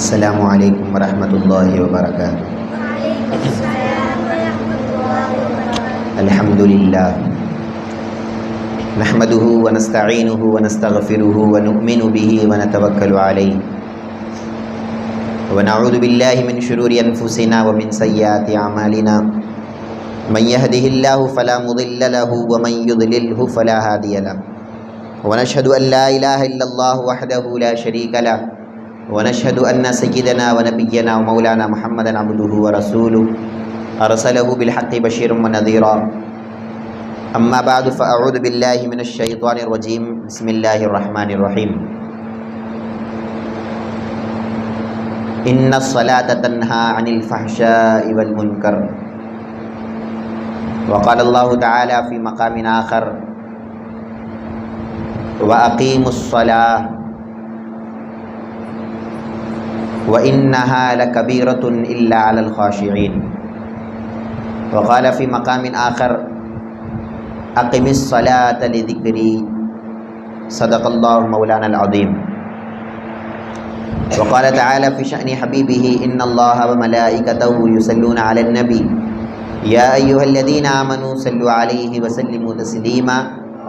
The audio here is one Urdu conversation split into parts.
السلام علیکم ورحمۃ اللہ وبرکاتہ۔ الحمد للہ نحمده ونستعینه ونستغفره ونؤمن به ونتوکل علیہ ونعوذ باللہ من شرور انفسنا ومن سیئات اعمالنا من يهده الله فلا مضل له ومن يضلله فلا هادي له ونشهد ان لا اله الا الله وحده لا شريك له ونشهد ان سيدنا ونبينا ومولانا محمدا عبده ورسوله ارسله بالحق بشيرا ونذيرا اما بعد فاعوذ بالله من الشيطان الرجيم بسم الله الرحمن الرحيم ان الصلاة تنهى عن الفحشاء والمنكر وقال الله تعالى في مقام آخر وأقيموا الصلاة وإنها لكبيرة إلا على الخاشعين وقال في مقام آخر أقم الصلاة لذكري صدق الله مولانا العظيم وقال تعالى في شأن حبيبه إن الله وملائكته يصلون على النبي يا أيها الذين آمنوا صلوا عليه وسلموا تسليما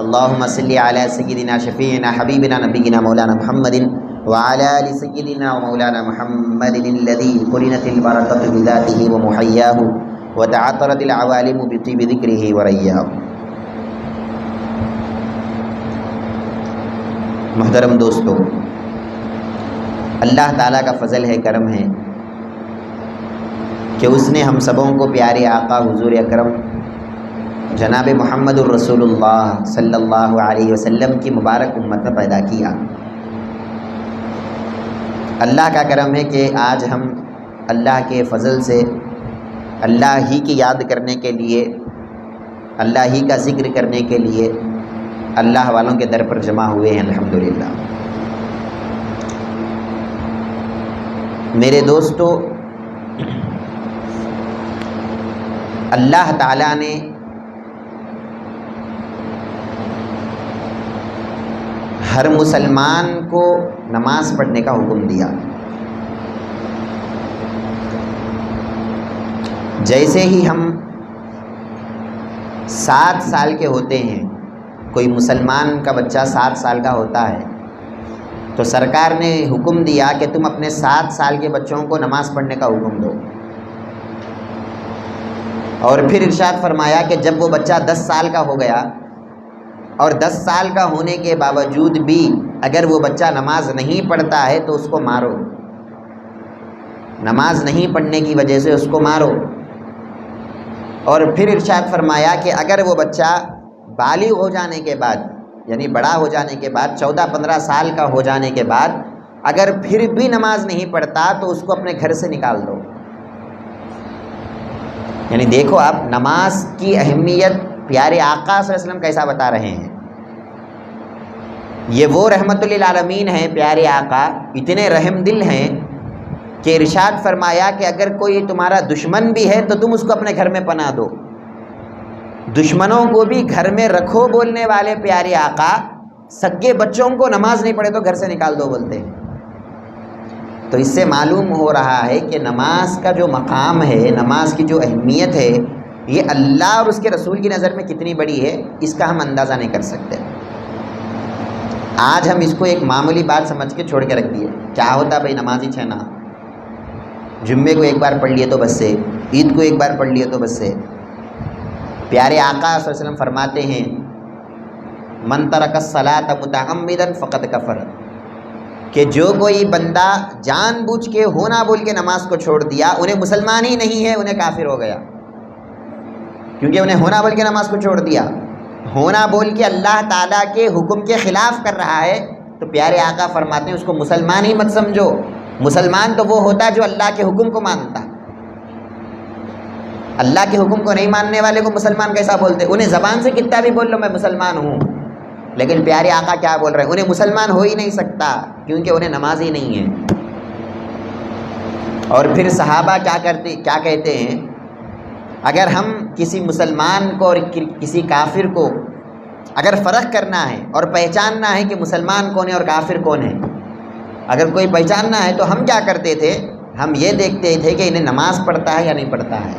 اللهم صل على سيدنا شفيعنا حبيبنا نبينا مولانا محمد وعلى آل سيدنا ومولانا محمد الذي قرنت البركة بذاته ومحياه وتعطرت العوالم بطيب ذكره ورياه۔ محترم دوستو، اللہ تعالیٰ کا فضل ہے، کرم ہے کہ اس نے ہم سبوں کو پیارے آقا حضور اکرم جناب محمد الرسول اللہ صلی اللہ علیہ وسلم کی مبارک امت میں پیدا کیا۔ اللہ کا کرم ہے کہ آج ہم اللہ کے فضل سے اللہ ہی کی یاد کرنے کے لیے، اللہ ہی کا ذکر کرنے کے لیے اللہ والوں کے در پر جمع ہوئے ہیں۔ الحمدللہ میرے دوستو، اللہ تعالیٰ نے ہر مسلمان کو نماز پڑھنے کا حکم دیا۔ جیسے ہی ہم 7 سال کے ہوتے ہیں، کوئی مسلمان کا بچہ 7 سال کا ہوتا ہے تو سرکار نے حکم دیا کہ تم اپنے 7 سال کے بچوں کو نماز پڑھنے کا حکم دو، اور پھر ارشاد فرمایا کہ جب وہ بچہ 10 سال کا ہو گیا اور 10 سال کا ہونے کے باوجود بھی اگر وہ بچہ نماز نہیں پڑھتا ہے تو اس کو مارو، نماز نہیں پڑھنے کی وجہ سے اس کو مارو۔ اور پھر ارشاد فرمایا کہ اگر وہ بچہ بالغ ہو جانے کے بعد، یعنی بڑا ہو جانے کے بعد، 14-15 سال کا ہو جانے کے بعد اگر پھر بھی نماز نہیں پڑھتا تو اس کو اپنے گھر سے نکال دو۔ یعنی دیکھو آپ نماز کی اہمیت پیارے آقا صلی اللہ علیہ وسلم کیسا بتا رہے ہیں۔ یہ وہ رحمت للعالمین ہیں، پیارے آقا اتنے رحم دل ہیں کہ ارشاد فرمایا کہ اگر کوئی تمہارا دشمن بھی ہے تو تم اس کو اپنے گھر میں پناہ دو۔ دشمنوں کو بھی گھر میں رکھو بولنے والے پیارے آقا سگے بچوں کو نماز نہیں پڑھے تو گھر سے نکال دو بولتے ہیں۔ تو اس سے معلوم ہو رہا ہے کہ نماز کا جو مقام ہے، نماز کی جو اہمیت ہے، یہ اللہ اور اس کے رسول کی نظر میں کتنی بڑی ہے، اس کا ہم اندازہ نہیں کر سکتے۔ آج ہم اس کو ایک معمولی بات سمجھ کے چھوڑ کے رکھ دیے، کیا ہوتا بھائی نمازی چھنا، جمعے کو ایک بار پڑھ لیے تو بس سے، عید کو ایک بار پڑھ لیے تو بس سے۔ پیارے آقا صلی اللہ علیہ وسلم فرماتے ہیں من ترک الصلاۃ متعمدا فقد کفر، کہ جو کوئی بندہ جان بوجھ کے ہونا بول کے نماز کو چھوڑ دیا، انہیں مسلمان ہی نہیں ہے، انہیں کافر ہو گیا، کیونکہ انہیں ہونا بول کے نماز کو چھوڑ دیا، ہونا بول کے اللہ تعالیٰ کے حکم کے خلاف کر رہا ہے، تو پیارے آقا فرماتے ہیں اس کو مسلمان ہی مت سمجھو۔ مسلمان تو وہ ہوتا ہے جو اللہ کے حکم کو مانتا، اللہ کے حکم کو نہیں ماننے والے کو مسلمان کیسا بولتے؟ انہیں زبان سے کتنا بھی بول لو میں مسلمان ہوں، لیکن پیارے آقا کیا بول رہے ہیں؟ انہیں مسلمان ہو ہی نہیں سکتا کیونکہ انہیں نماز ہی نہیں ہے۔ اور پھر صحابہ کیا کہتے ہیں، اگر ہم کسی مسلمان کو اور کسی کافر کو اگر فرق کرنا ہے اور پہچاننا ہے کہ مسلمان کون ہے اور کافر کون ہے، اگر کوئی پہچاننا ہے تو ہم کیا کرتے تھے، ہم یہ دیکھتے تھے کہ انہیں نماز پڑھتا ہے یا نہیں پڑھتا ہے۔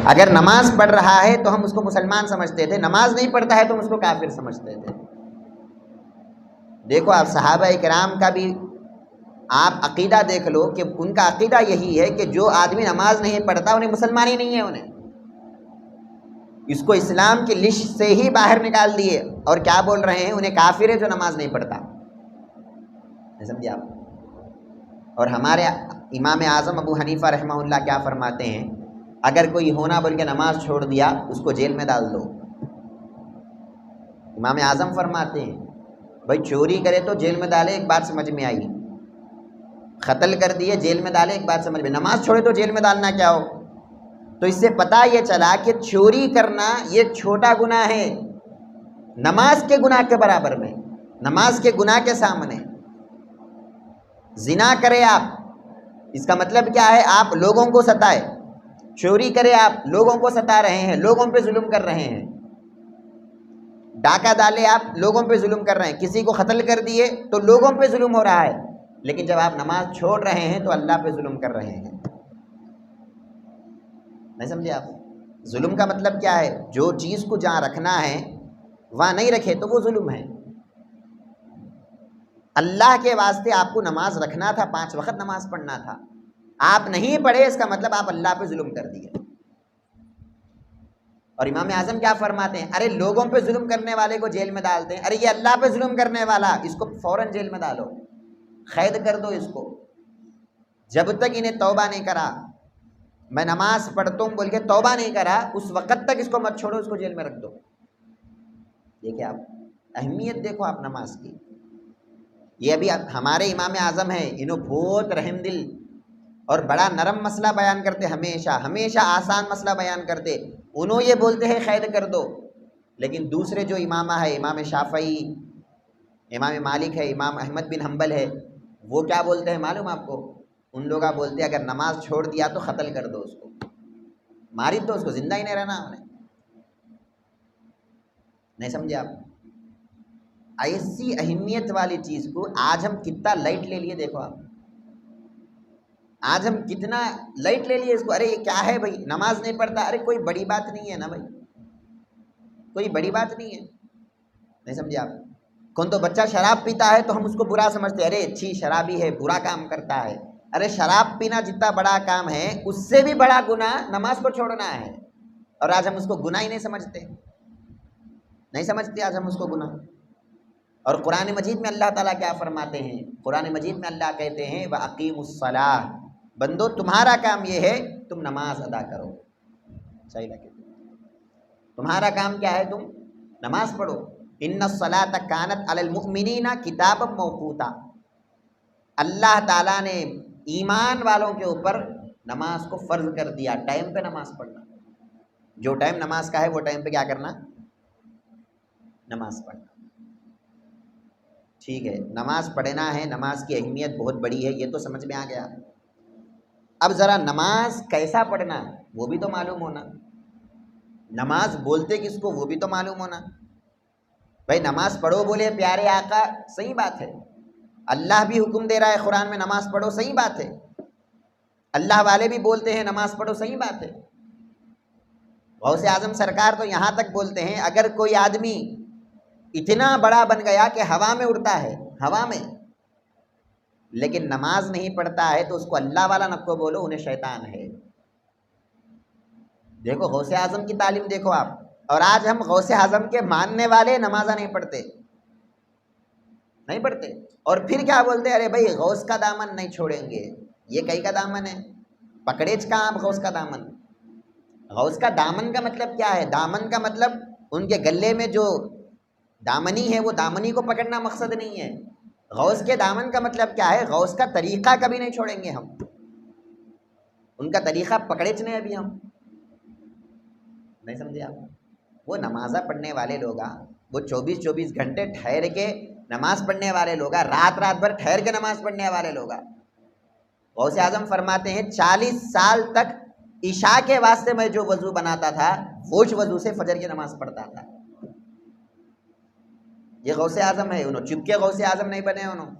اگر نماز پڑھ رہا ہے تو ہم اس کو مسلمان سمجھتے تھے، نماز نہیں پڑھتا ہے تو ہم اس کو کافر سمجھتے تھے۔ دیکھو آپ صحابہ کرام کا بھی آپ عقیدہ دیکھ لو کہ ان کا عقیدہ یہی ہے کہ جو آدمی نماز نہیں پڑھتا انہیں مسلمان ہی نہیں ہے، انہیں اس کو اسلام کی لسٹ سے ہی باہر نکال دیے، اور کیا بول رہے ہیں، انہیں کافر ہے جو نماز نہیں پڑھتا، سمجھے آپ۔ اور ہمارے امام اعظم ابو حنیفہ رحمہ اللہ کیا فرماتے ہیں، اگر کوئی ہونا بول کے نماز چھوڑ دیا اس کو جیل میں ڈال دو۔ امام اعظم فرماتے ہیں بھائی چوری کرے تو جیل میں ڈالے، ایک بات سمجھ میں آئی، قتل کر دیے جیل میں ڈالے، ایک بات سمجھ میں، نماز چھوڑے تو جیل میں ڈالنا کیا ہو؟ تو اس سے پتہ یہ چلا کہ چوری کرنا یہ چھوٹا گناہ ہے نماز کے گناہ کے برابر میں، نماز کے گناہ کے سامنے۔ زنا کرے آپ، اس کا مطلب کیا ہے، آپ لوگوں کو ستائے، چوری کرے آپ لوگوں کو ستا رہے ہیں، لوگوں پہ ظلم کر رہے ہیں، ڈاکہ ڈالے آپ لوگوں پہ ظلم کر رہے ہیں، کسی کو قتل کر دیے تو لوگوں پہ ظلم ہو رہا ہے، لیکن جب آپ نماز چھوڑ رہے ہیں تو اللہ پہ ظلم کر رہے ہیں۔ نہیں سمجھے آپ؟ ظلم کا مطلب کیا ہے، جو چیز کو جہاں رکھنا ہے وہاں نہیں رکھے تو وہ ظلم ہے۔ اللہ کے واسطے آپ کو نماز رکھنا تھا، 5 وقت نماز پڑھنا تھا، آپ نہیں پڑھے، اس کا مطلب آپ اللہ پہ ظلم کر دیے۔ اور امام اعظم کیا فرماتے ہیں، ارے لوگوں پہ ظلم کرنے والے کو جیل میں ڈالتے ہیں، ارے یہ اللہ پہ ظلم کرنے والا، اس کو فوراً جیل میں ڈالو، قید کر دو اس کو، جب تک انہیں توبہ نہیں کرا، میں نماز پڑھتا ہوں بول کے توبہ نہیں کرا، اس وقت تک اس کو مت چھوڑو، اس کو جیل میں رکھ دو۔ دیکھیں آپ اہمیت دیکھو آپ نماز کی۔ یہ ابھی ہمارے امام اعظم ہیں، انہوں بہت رحم دل اور بڑا نرم مسئلہ بیان کرتے، ہمیشہ آسان مسئلہ بیان کرتے، انہوں یہ بولتے ہیں قید کر دو، لیکن دوسرے جو امامہ ہے، امام شافعی، امام مالک ہے، امام احمد بن حنبل ہے، وہ کیا بولتے ہیں معلوم آپ کو، ان لوگ بولتے ہیں اگر نماز چھوڑ دیا تو قتل کر دو اس کو، ماری دو اس کو، زندہ ہی نہیں رہنا ہم نے۔ نہیں سمجھے آپ؟ ایسی اہمیت والی چیز کو آج ہم کتنا لائٹ لے لیے، دیکھو آپ آج ہم کتنا لائٹ لے لیے اس کو، ارے یہ کیا ہے بھائی، نماز نہیں پڑھتا، ارے کوئی بڑی بات نہیں ہے نا بھائی، کوئی بڑی بات نہیں ہے۔ نہیں سمجھے آپ؟ کون تو بچہ شراب پیتا ہے تو ہم اس کو برا سمجھتے، ارے اچھی شرابی ہے، برا کام کرتا ہے، ارے شراب پینا جتنا بڑا کام ہے اس سے بھی بڑا گناہ نماز کو چھوڑنا ہے، اور آج ہم اس کو گناہ ہی نہیں سمجھتے، نہیں سمجھتے آج ہم اس کو گناہ۔ اور قرآن مجید میں اللہ تعالیٰ کیا فرماتے ہیں، قرآن مجید میں اللہ کہتے ہیں وَأَقِیمُوا الصَّلَاةَ، بندو تمہارا کام یہ ہے تم نماز ادا کرو، صحیح لگے، تمہارا کام کیا ہے، تم نماز پڑھو، ان الصلاۃ کانت علی المؤمنین کتابا موقوتا، اللہ تعالیٰ نے ایمان والوں کے اوپر نماز کو فرض کر دیا، ٹائم پہ نماز پڑھنا، جو ٹائم نماز کا ہے وہ ٹائم پہ کیا کرنا، نماز پڑھنا۔ ٹھیک ہے، نماز پڑھنا ہے، نماز کی اہمیت بہت بڑی ہے، یہ تو سمجھ میں آ گیا۔ اب ذرا نماز کیسا پڑھنا وہ بھی تو معلوم ہونا، نماز بولتے کس کو وہ بھی تو معلوم ہونا۔ بھائی نماز پڑھو بولے پیارے آقا، صحیح بات ہے، اللہ بھی حکم دے رہا ہے قرآن میں نماز پڑھو، صحیح بات ہے، اللہ والے بھی بولتے ہیں نماز پڑھو، صحیح بات ہے۔ غوث اعظم سرکار تو یہاں تک بولتے ہیں اگر کوئی آدمی اتنا بڑا بن گیا کہ ہوا میں اڑتا ہے، ہوا میں، لیکن نماز نہیں پڑھتا ہے تو اس کو اللہ والا نہ کو بولو، انہیں شیطان ہے۔ دیکھو غوث اعظم کی تعلیم دیکھو آپ، اور آج ہم غوث اعظم کے ماننے والے نمازہ نہیں پڑھتے، نہیں پڑھتے، اور پھر کیا بولتے ہیں، ارے بھائی غوث کا دامن نہیں چھوڑیں گے، یہ کئی کا دامن ہے، پکڑے کہاں آپ غوث کا دامن؟ غوث کا دامن کا مطلب کیا ہے، دامن کا مطلب ان کے گلے میں جو دامنی ہے وہ دامنی کو پکڑنا مقصد نہیں ہے، غوث کے دامن کا مطلب کیا ہے، غوث کا طریقہ کبھی نہیں چھوڑیں گے ہم، ان کا طریقہ پکڑے چنے ابھی ہم، نہیں سمجھے آپ؟ وہ نمازہ پڑھنے والے لوگ، وہ 24 گھنٹے ٹھہر کے نماز پڑھنے والے لوگ، رات بھر ٹھہر کے نماز پڑھنے والے لوگ۔ غوث اعظم فرماتے ہیں 40 سال تک عشاء کے واسطے میں جو وضو بناتا تھا وہ وضو سے فجر کی نماز پڑھتا تھا۔ یہ غوث اعظم ہے، انہوں چپ کے غوث اعظم نہیں بنے، انہوں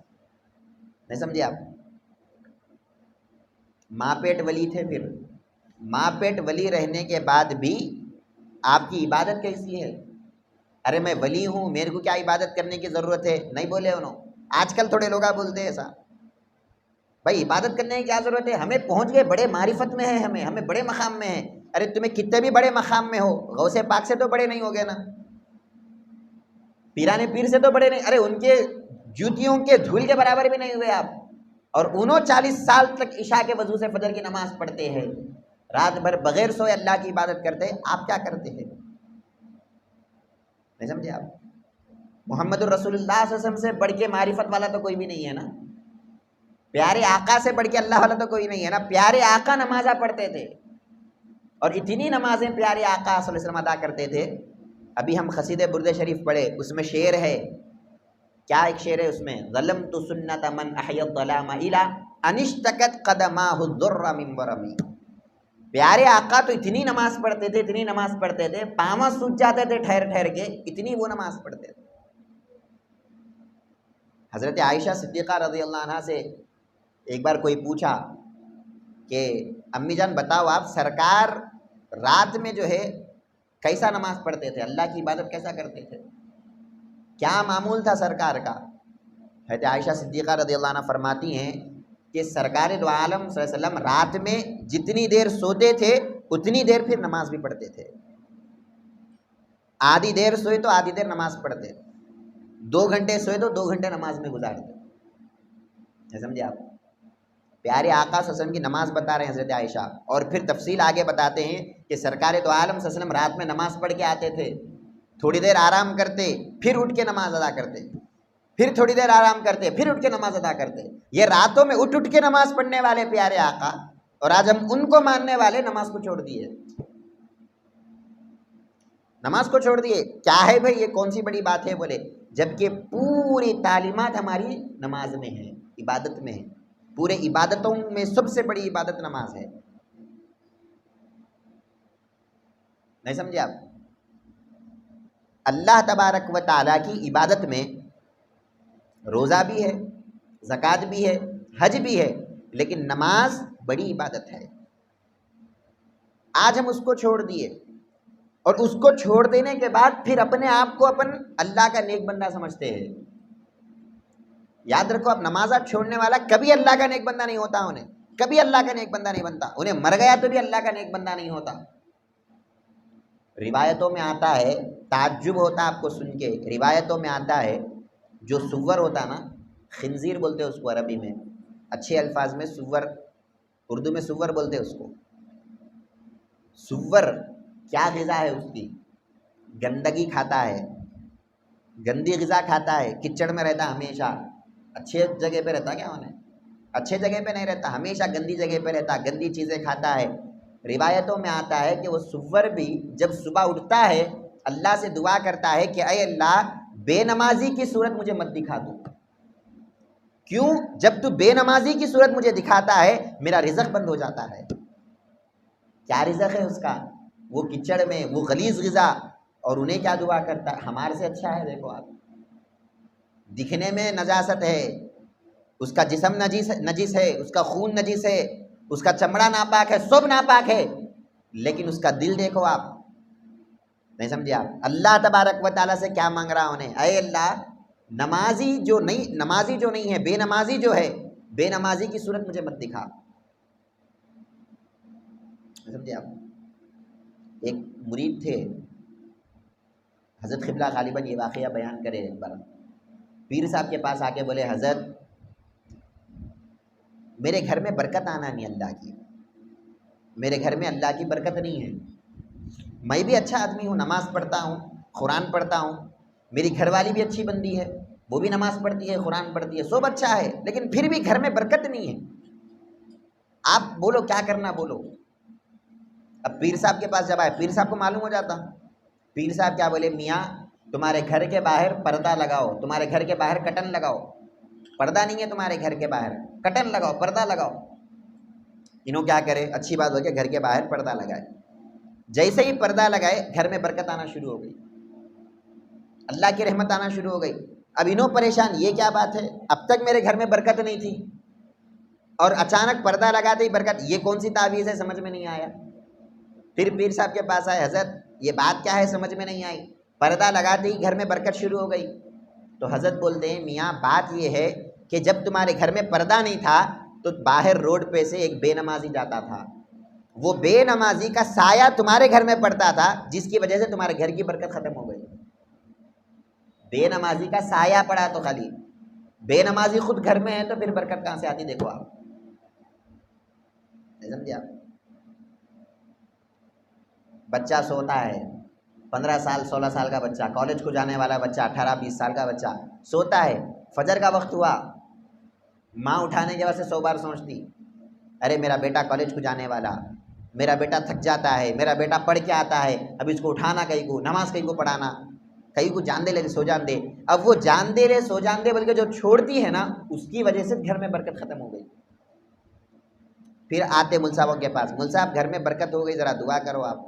نہیں سمجھے آپ؟ ماں پیٹ ولی تھے، پھر ماں پیٹ ولی رہنے کے بعد بھی آپ کی عبادت کیسی ہے؟ ارے میں ولی ہوں، میرے کو کیا عبادت کرنے کی ضرورت ہے؟ نہیں بولے انہوں. آج کل تھوڑے لوگ بولتے ہیں ایسا. بھائی عبادت کرنے کی کیا ضرورت ہے؟ ہمیں پہنچ گئے، بڑے معرفت میں ہیں، ہمیں بڑے مقام میں ہیں. ارے تمہیں کتنے بھی بڑے مقام میں ہو، غوث پاک سے تو بڑے نہیں ہو گئے نا، پیران پیر سے تو بڑے نہیں. ارے ان کے جوتیوں کے دھول کے برابر بھی نہیں ہوئے آپ. اور انہوں 40 سال تک عشاء کے وضو سے فجر کی نماز پڑھتے ہیں، رات بھر بغیر سوئے اللہ کی عبادت کرتے ہیں. آپ کیا کرتے ہیں؟ نہیں سمجھے آپ؟ محمد الرسول اللہ صلی اللہ علیہ وسلم سے بڑھ کے معرفت والا تو کوئی بھی نہیں ہے نا، پیارے آقا سے بڑھ کے اللہ والا تو کوئی نہیں ہے نا. پیارے آقا نمازاں پڑھتے تھے، اور اتنی نمازیں پیارے آقا صلی اللہ علیہ وسلم ادا کرتے تھے. ابھی ہم قصیدہ برد شریف پڑھے، اس میں شعر ہے. کیا ایک شعر ہے اس میں؟ ظلمت سنت من احیا الظلام الی ان اشتکت قدماہ الضر من ورمی. پیارے آقا تو اتنی نماز پڑھتے تھے، اتنی نماز پڑھتے تھے، پاما سوج جاتے تھے ٹھہر ٹھہر کے، اتنی وہ نماز پڑھتے تھے. حضرت عائشہ صدیقہ رضی اللہ عنہ سے ایک بار کوئی پوچھا کہ امی جان بتاؤ آپ، سرکار رات میں جو ہے کیسا نماز پڑھتے تھے، اللہ کی عبادت کیسا کرتے تھے، کیا معمول تھا سرکار کا؟ حضرت عائشہ صدیقہ رضی اللہ عنہ فرماتی ہیں کہ سرکار دو عالم صلی اللہ علیہ وسلم رات میں جتنی دیر سوتے تھے اتنی دیر پھر نماز بھی پڑھتے تھے. آدھی دیر سوئے تو آدھی دیر نماز پڑھتے، 2 گھنٹے سوئے تو 2 گھنٹے نماز میں گزارتے. سمجھے آپ؟ پیارے آقا صلی اللہ علیہ وسلم کی نماز بتا رہے ہیں حضرت عائشہ، اور پھر تفصیل آگے بتاتے ہیں کہ سرکار دو عالم صلی اللہ علیہ وسلم رات میں نماز پڑھ کے آتے تھے، تھوڑی دیر آرام کرتے، پھر اٹھ کے نماز ادا کرتے، پھر تھوڑی دیر آرام کرتے، پھر اٹھ کے نماز ادا کرتے. یہ راتوں میں اٹھ کے نماز پڑھنے والے پیارے آقا، اور آج ہم ان کو ماننے والے نماز کو چھوڑ دیے، نماز کو چھوڑ دیے. کیا ہے بھائی، یہ کون سی بڑی بات ہے؟ بولے جبکہ پوری تعلیمات ہماری نماز میں ہے، عبادت میں ہے. پورے عبادتوں میں سب سے بڑی عبادت نماز ہے. نہیں سمجھے آپ؟ اللہ تبارک و تعالیٰ کی عبادت میں روزہ بھی ہے، زکوٰۃ بھی ہے، حج بھی ہے، لیکن نماز بڑی عبادت ہے. آج ہم اس کو چھوڑ دیے، اور اس کو چھوڑ دینے کے بعد پھر اپنے آپ کو اللہ کا نیک بندہ سمجھتے ہیں. یاد رکھو، اب نماز چھوڑنے والا کبھی اللہ کا نیک بندہ نہیں ہوتا، انہیں کبھی اللہ کا نیک بندہ نہیں بنتا. انہیں مر گیا تو بھی اللہ کا نیک بندہ نہیں ہوتا. روایتوں میں آتا ہے، تعجب ہوتا آپ کو سن کے، روایتوں میں آتا ہے جو سور ہوتا نا، خنزیر بولتے ہیں اس کو عربی میں، اچھے الفاظ میں سور، اردو میں سور بولتے ہیں اس کو. سور کیا غذا ہے اس کی؟ گندگی کھاتا ہے، گندی غذا کھاتا ہے، کچڑ میں رہتا ہمیشہ. اچھے جگہ پہ رہتا کیا؟ انہیں اچھے جگہ پہ نہیں رہتا، ہمیشہ گندی جگہ پہ رہتا، گندی چیزیں کھاتا ہے. روایتوں میں آتا ہے کہ وہ سور بھی جب صبح اٹھتا ہے اللہ سے دعا کرتا ہے کہ اے اللہ بے نمازی کی صورت مجھے مت دکھا دو. کیوں؟ جب تو بے نمازی کی صورت مجھے دکھاتا ہے میرا رزق بند ہو جاتا ہے. کیا رزق ہے اس کا؟ وہ کچڑ میں، وہ غلیظ غذا. اور انہیں کیا دعا کرتا ہے؟ ہمارے سے اچھا ہے. دیکھو آپ، دکھنے میں نجاست ہے، اس کا جسم نجس ہے، اس کا خون نجس ہے، اس کا چمڑا ناپاک ہے، سب ناپاک ہے، لیکن اس کا دل دیکھو آپ. نہیں سمجھے آپ؟ اللہ تبارک و تعالیٰ سے کیا مانگ رہا انہیں؟ اے اللہ نمازی جو نہیں ہے، بے نمازی جو ہے، بے نمازی کی صورت مجھے مت دکھا. سمجھے آپ؟ ایک مرید تھے، حضرت قبلہ غالباً یہ واقعہ بیان کرے. ایک بار پیر صاحب کے پاس آ کے بولے حضرت میرے گھر میں برکت آنا نہیں اللہ کی، میرے گھر میں اللہ کی برکت نہیں ہے. میں بھی اچھا آدمی ہوں، نماز پڑھتا ہوں، قرآن پڑھتا ہوں، میری گھر والی بھی اچھی بندی ہے، وہ بھی نماز پڑھتی ہے، قرآن پڑھتی ہے، سب اچھا ہے، لیکن پھر بھی گھر میں برکت نہیں ہے. آپ بولو کیا کرنا، بولو. اب پیر صاحب کے پاس جب آئے، پیر صاحب کو معلوم ہو جاتا. پیر صاحب کیا بولے؟ میاں تمہارے گھر کے باہر پردہ لگاؤ، تمہارے گھر کے باہر کٹن لگاؤ. پردہ نہیں ہے تمہارے گھر کے باہر، کٹن لگاؤ، پردہ لگاؤ. انہوں کیا کرے؟ اچھی بات ہو کہ گھر کے باہر پردہ لگائے. جیسے ہی پردہ لگائے گھر میں برکت آنا شروع ہو گئی، اللہ کی رحمت آنا شروع ہو گئی. اب انہوں پریشان، یہ کیا بات ہے، اب تک میرے گھر میں برکت نہیں تھی اور اچانک پردہ لگاتے ہی برکت، یہ کون سی تعویذ ہے، سمجھ میں نہیں آیا۔ پھر پیر صاحب کے پاس آئے، حضرت یہ بات کیا ہے، سمجھ میں نہیں آئی، پردہ لگاتے ہی گھر میں برکت شروع ہو گئی۔ تو حضرت بولتے ہیں میاں بات یہ ہے کہ جب تمہارے گھر میں پردہ نہیں تھا تو باہر روڈ پہ سے ایک بے نمازی جاتا تھا، وہ بے نمازی کا سایہ تمہارے گھر میں پڑتا تھا، جس کی وجہ سے تمہارے گھر کی برکت ختم ہو گئی۔ بے نمازی کا سایہ پڑا تو خالی، بے نمازی خود گھر میں ہے تو پھر برکت کہاں سے آتی، دیکھو آپ، نہیں سمجھے آپ؟ بچہ سوتا ہے، 15 سال 16 سال کا بچہ، کالج کو جانے والا بچہ، 18 20 سال کا بچہ سوتا ہے، فجر کا وقت ہوا، ماں اٹھانے کے واسطے 100 بار سوچتی، ارے میرا بیٹا کالج کو جانے والا، میرا بیٹا تھک جاتا ہے، میرا بیٹا پڑھ کے آتا ہے، اب اس کو اٹھانا کہیں کو، نماز کہیں کو پڑھانا، کہیں کو جان دے لے سو جان دے۔ اب وہ جان دے رے سو جان دے بلکہ جو چھوڑتی ہے نا، اس کی وجہ سے گھر میں برکت ختم ہو گئی۔ پھر آتے مل صاحبوں کے پاس، مل صاحب گھر میں برکت ہو گئی، ذرا دعا کرو، آپ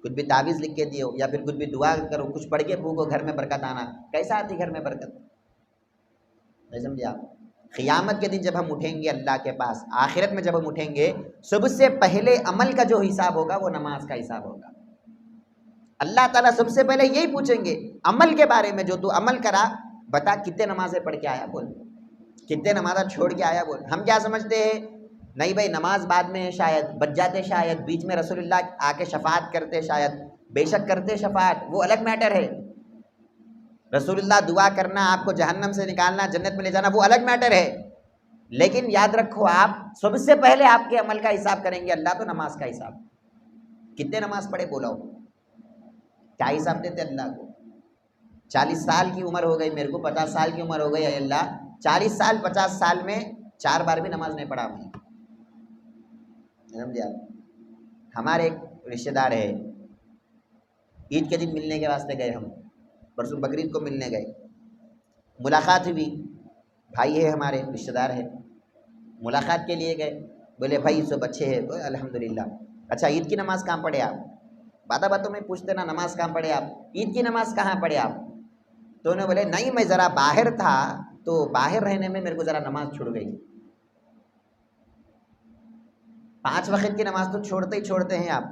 کچھ بھی تعویذ لکھ کے دیو یا پھر کچھ بھی دعا کرو، کچھ پڑھ کے پھونکو، گھر میں برکت آنا۔ کیسا آتی گھر میں برکت، نہیں سمجھے آپ؟ قیامت کے دن جب ہم اٹھیں گے اللہ کے پاس، آخرت میں جب ہم اٹھیں گے، سب سے پہلے عمل کا جو حساب ہوگا وہ نماز کا حساب ہوگا۔ اللہ تعالیٰ سب سے پہلے یہی پوچھیں گے عمل کے بارے میں، جو تو عمل کرا بتا، کتنے نمازیں پڑھ کے آیا بول، کتنے نمازیں چھوڑ کے آیا بول۔ ہم کیا سمجھتے ہیں، نہیں بھائی نماز بعد میں شاید بچ جاتے، شاید بیچ میں رسول اللہ آ کے شفاعت کرتے، شاید بے شک کرتے شفاعت، وہ الگ میٹر ہے۔ رسول اللہ دعا کرنا، آپ کو جہنم سے نکالنا، جنت میں لے جانا، وہ الگ میٹر ہے۔ لیکن یاد رکھو، آپ سب سے پہلے آپ کے عمل کا حساب کریں گے اللہ، تو نماز کا حساب، کتنے نماز پڑھے بولا ہو، کیا حساب دیتے اللہ کو؟ 40 سال کی عمر ہو گئی میرے کو، 50 سال کی عمر ہو گئی، اے اللہ 40 سال 50 سال میں 4 بار بھی نماز نہیں پڑھا میں، سمجھے آپ؟ ہمارے ایک رشتہ دار ہے، عید کے دن ملنے کے واسطے گئے ہم، پرسوں بقرعید کو ملنے گئے، ملاقات ہوئی، بھائی ہے ہمارے، رشتہ دار ہے، ملاقات کے لیے گئے، بولے بھائی سب اچھے ہے، بولے الحمدللہ، اچھا عید کی نماز کہاں پڑھے آپ؟ باتوں میں پوچھتے نا، نماز کہاں پڑھے آپ، عید کی نماز کہاں پڑھے آپ؟ تو انہوں نے بولے نہیں میں ذرا باہر تھا، تو باہر رہنے میں میرے کو ذرا نماز چھوڑ گئی۔ 5 وقت کی نماز تو چھوڑتے ہی چھوڑتے ہیں آپ،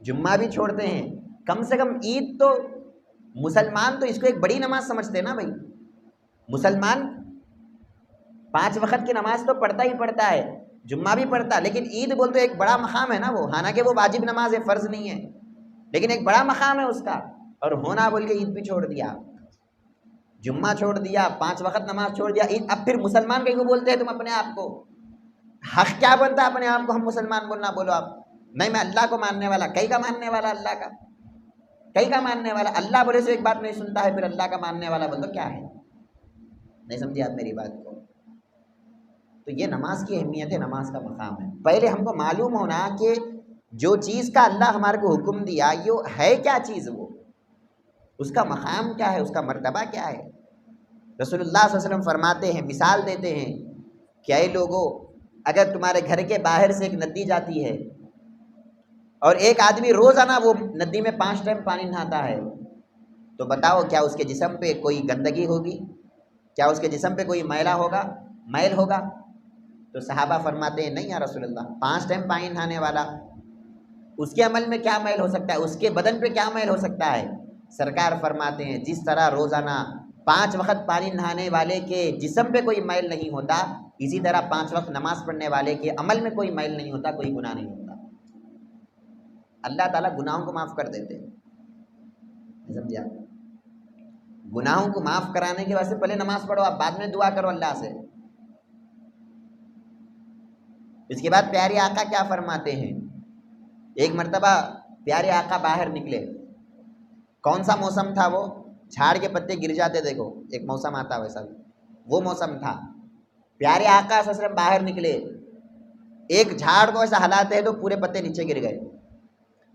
جمعہ بھی چھوڑتے ہیں، کم سے کم عید تو، مسلمان تو اس کو ایک بڑی نماز سمجھتے ہیں نا بھائی، مسلمان 5 وقت کی نماز تو پڑھتا ہی پڑھتا ہے، جمعہ بھی پڑھتا، لیکن عید بول تو ایک بڑا مقام ہے نا وہ، حالانکہ وہ واجب نماز ہے، فرض نہیں ہے، لیکن ایک بڑا مقام ہے اس کا، اور ہونا بول کے عید بھی چھوڑ دیا، جمعہ چھوڑ دیا، 5 وقت نماز چھوڑ دیا، عید۔ اب پھر مسلمان کہیں کو بولتے ہیں تم اپنے آپ کو، حق کیا بنتا ہے اپنے آپ کو ہم مسلمان بولنا؟ بولو آپ، نہیں میں اللہ کو ماننے والا، کئی کا ماننے والا اللہ کا، کئی کا ماننے والا اللہ بولے سے ایک بات نہیں سنتا ہے، پھر اللہ کا ماننے والا بول تو کیا ہے؟ نہیں سمجھے آپ میری بات کو؟ تو یہ نماز کی اہمیت ہے، نماز کا مقام ہے۔ پہلے ہم کو معلوم ہونا کہ جو چیز کا اللہ ہمارے کو حکم دیا یہ ہے کیا چیز، وہ اس کا مقام کیا ہے، اس کا مرتبہ کیا ہے۔ رسول اللہ صلی اللہ علیہ وسلم فرماتے ہیں، مثال دیتے ہیں کہ اے لوگوں، اگر تمہارے گھر کے باہر سے ایک ندی جاتی ہے اور ایک آدمی روزانہ وہ ندی میں 5 ٹائم پانی نہاتا ہے، تو بتاؤ کیا اس کے جسم پہ کوئی گندگی ہوگی؟ کیا اس کے جسم پہ کوئی میلا ہوگا، میل ہوگا؟ تو صحابہ فرماتے ہیں نہیں یا رسول اللہ، 5 ٹائم پانی نہانے والا، اس کے عمل میں کیا میل ہو سکتا ہے، اس کے بدن پہ کیا میل ہو سکتا ہے؟ سرکار فرماتے ہیں جس طرح روزانہ 5 وقت پانی نہانے والے کے جسم پہ کوئی میل نہیں ہوتا، اسی طرح 5 وقت نماز پڑھنے والے کے عمل میں کوئی میل نہیں ہوتا، کوئی گناہ نہیں ہوتا۔ اللہ تعالیٰ گناہوں کو معاف کر دیتے ہیں، سمجھے آپ؟ گناہوں کو معاف کرانے کے واسطے پہلے نماز پڑھو آپ، بعد میں دعا کرو اللہ سے۔ اس کے بعد پیارے آقا کیا فرماتے ہیں، ایک مرتبہ پیارے آقا باہر نکلے، کون سا موسم تھا وہ؟ جھاڑ کے پتے گر جاتے، دیکھو ایک موسم آتا ویسا، وہ موسم تھا۔ پیارے آقا صلی اللہ علیہ وسلم باہر نکلے، ایک جھاڑ کو ایسا ہلاتے ہیں تو پورے پتے نیچے گر گئے۔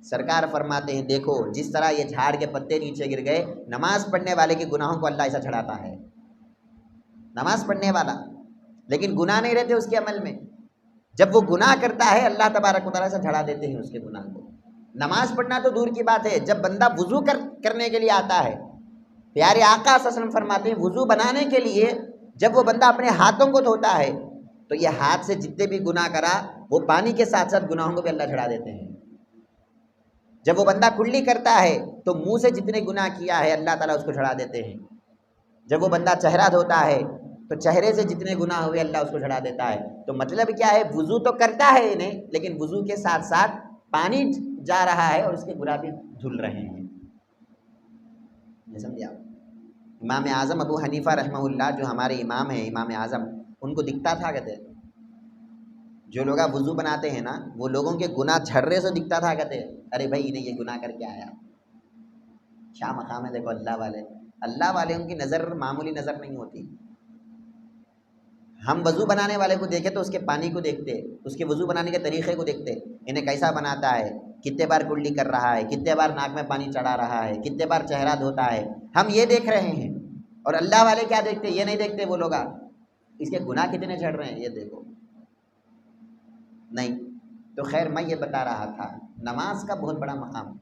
سرکار فرماتے ہیں دیکھو جس طرح یہ جھاڑ کے پتے نیچے گر گئے، نماز پڑھنے والے کے گناہوں کو اللہ ایسا جھڑاتا ہے۔ نماز پڑھنے والا لیکن گناہ نہیں رہتے اس کے عمل میں، جب وہ گناہ کرتا ہے اللہ تبارک و تعالیٰ سے جھڑا دیتے ہیں اس کے گناہ کو۔ نماز پڑھنا تو دور کی بات ہے، جب بندہ وضو کرنے کے لیے آتا ہے پیارے آقا صلی اللہ علیہ وسلم فرماتے ہیں وضو بنانے کے لیے جب وہ بندہ اپنے ہاتھوں کو دھوتا ہے تو یہ ہاتھ سے جتنے بھی گناہ کرا وہ پانی کے ساتھ ساتھ گناہوں کو بھی اللہ جھڑا دیتے ہیں۔ جب وہ بندہ کلی کرتا ہے تو منہ سے جتنے گناہ کیا ہے اللہ تعالیٰ اس کو جھڑا دیتے ہیں۔ جب وہ بندہ چہرہ دھوتا ہے تو چہرے سے جتنے گناہ ہوئے اللہ اس کو جھڑا دیتا ہے۔ تو مطلب کیا ہے، وضو تو کرتا ہے انہیں، لیکن وضو کے ساتھ ساتھ پانی جا رہا ہے اور اس کے گناہ بھی دھل رہے ہیں۔ یہ سمجھے آپ؟ امام اعظم ابو حنیفہ رحمہ اللہ جو ہمارے امام ہیں، امام اعظم، ان کو دکھتا تھا، کہتے جو لوگ وضو بناتے ہیں نا وہ لوگوں کے گناہ جھرنے سے دکھتا تھا، کہتے ارے بھائی انہیں یہ گناہ کر کے آیا، کیا مقام ہے۔ دیکھو اللہ والے ان کی نظر معمولی نظر نہیں ہوتی۔ ہم وضو بنانے والے کو دیکھیں تو اس کے پانی کو دیکھتے، اس کے وضو بنانے کے طریقے کو دیکھتے، انہیں کیسا بناتا ہے، کتنے بار کلی کر رہا ہے، کتنے بار ناک میں پانی چڑھا رہا ہے، کتنے بار چہرہ دھوتا ہے، ہم یہ دیکھ رہے ہیں۔ اور اللہ والے کیا دیکھتے؟ یہ نہیں دیکھتے وہ لوگ اس کے گناہ کتنے جھڑ رہے ہیں یہ دیکھو نہیں۔ تو خیر میں یہ بتا رہا تھا نماز کا بہت بڑا مقام۔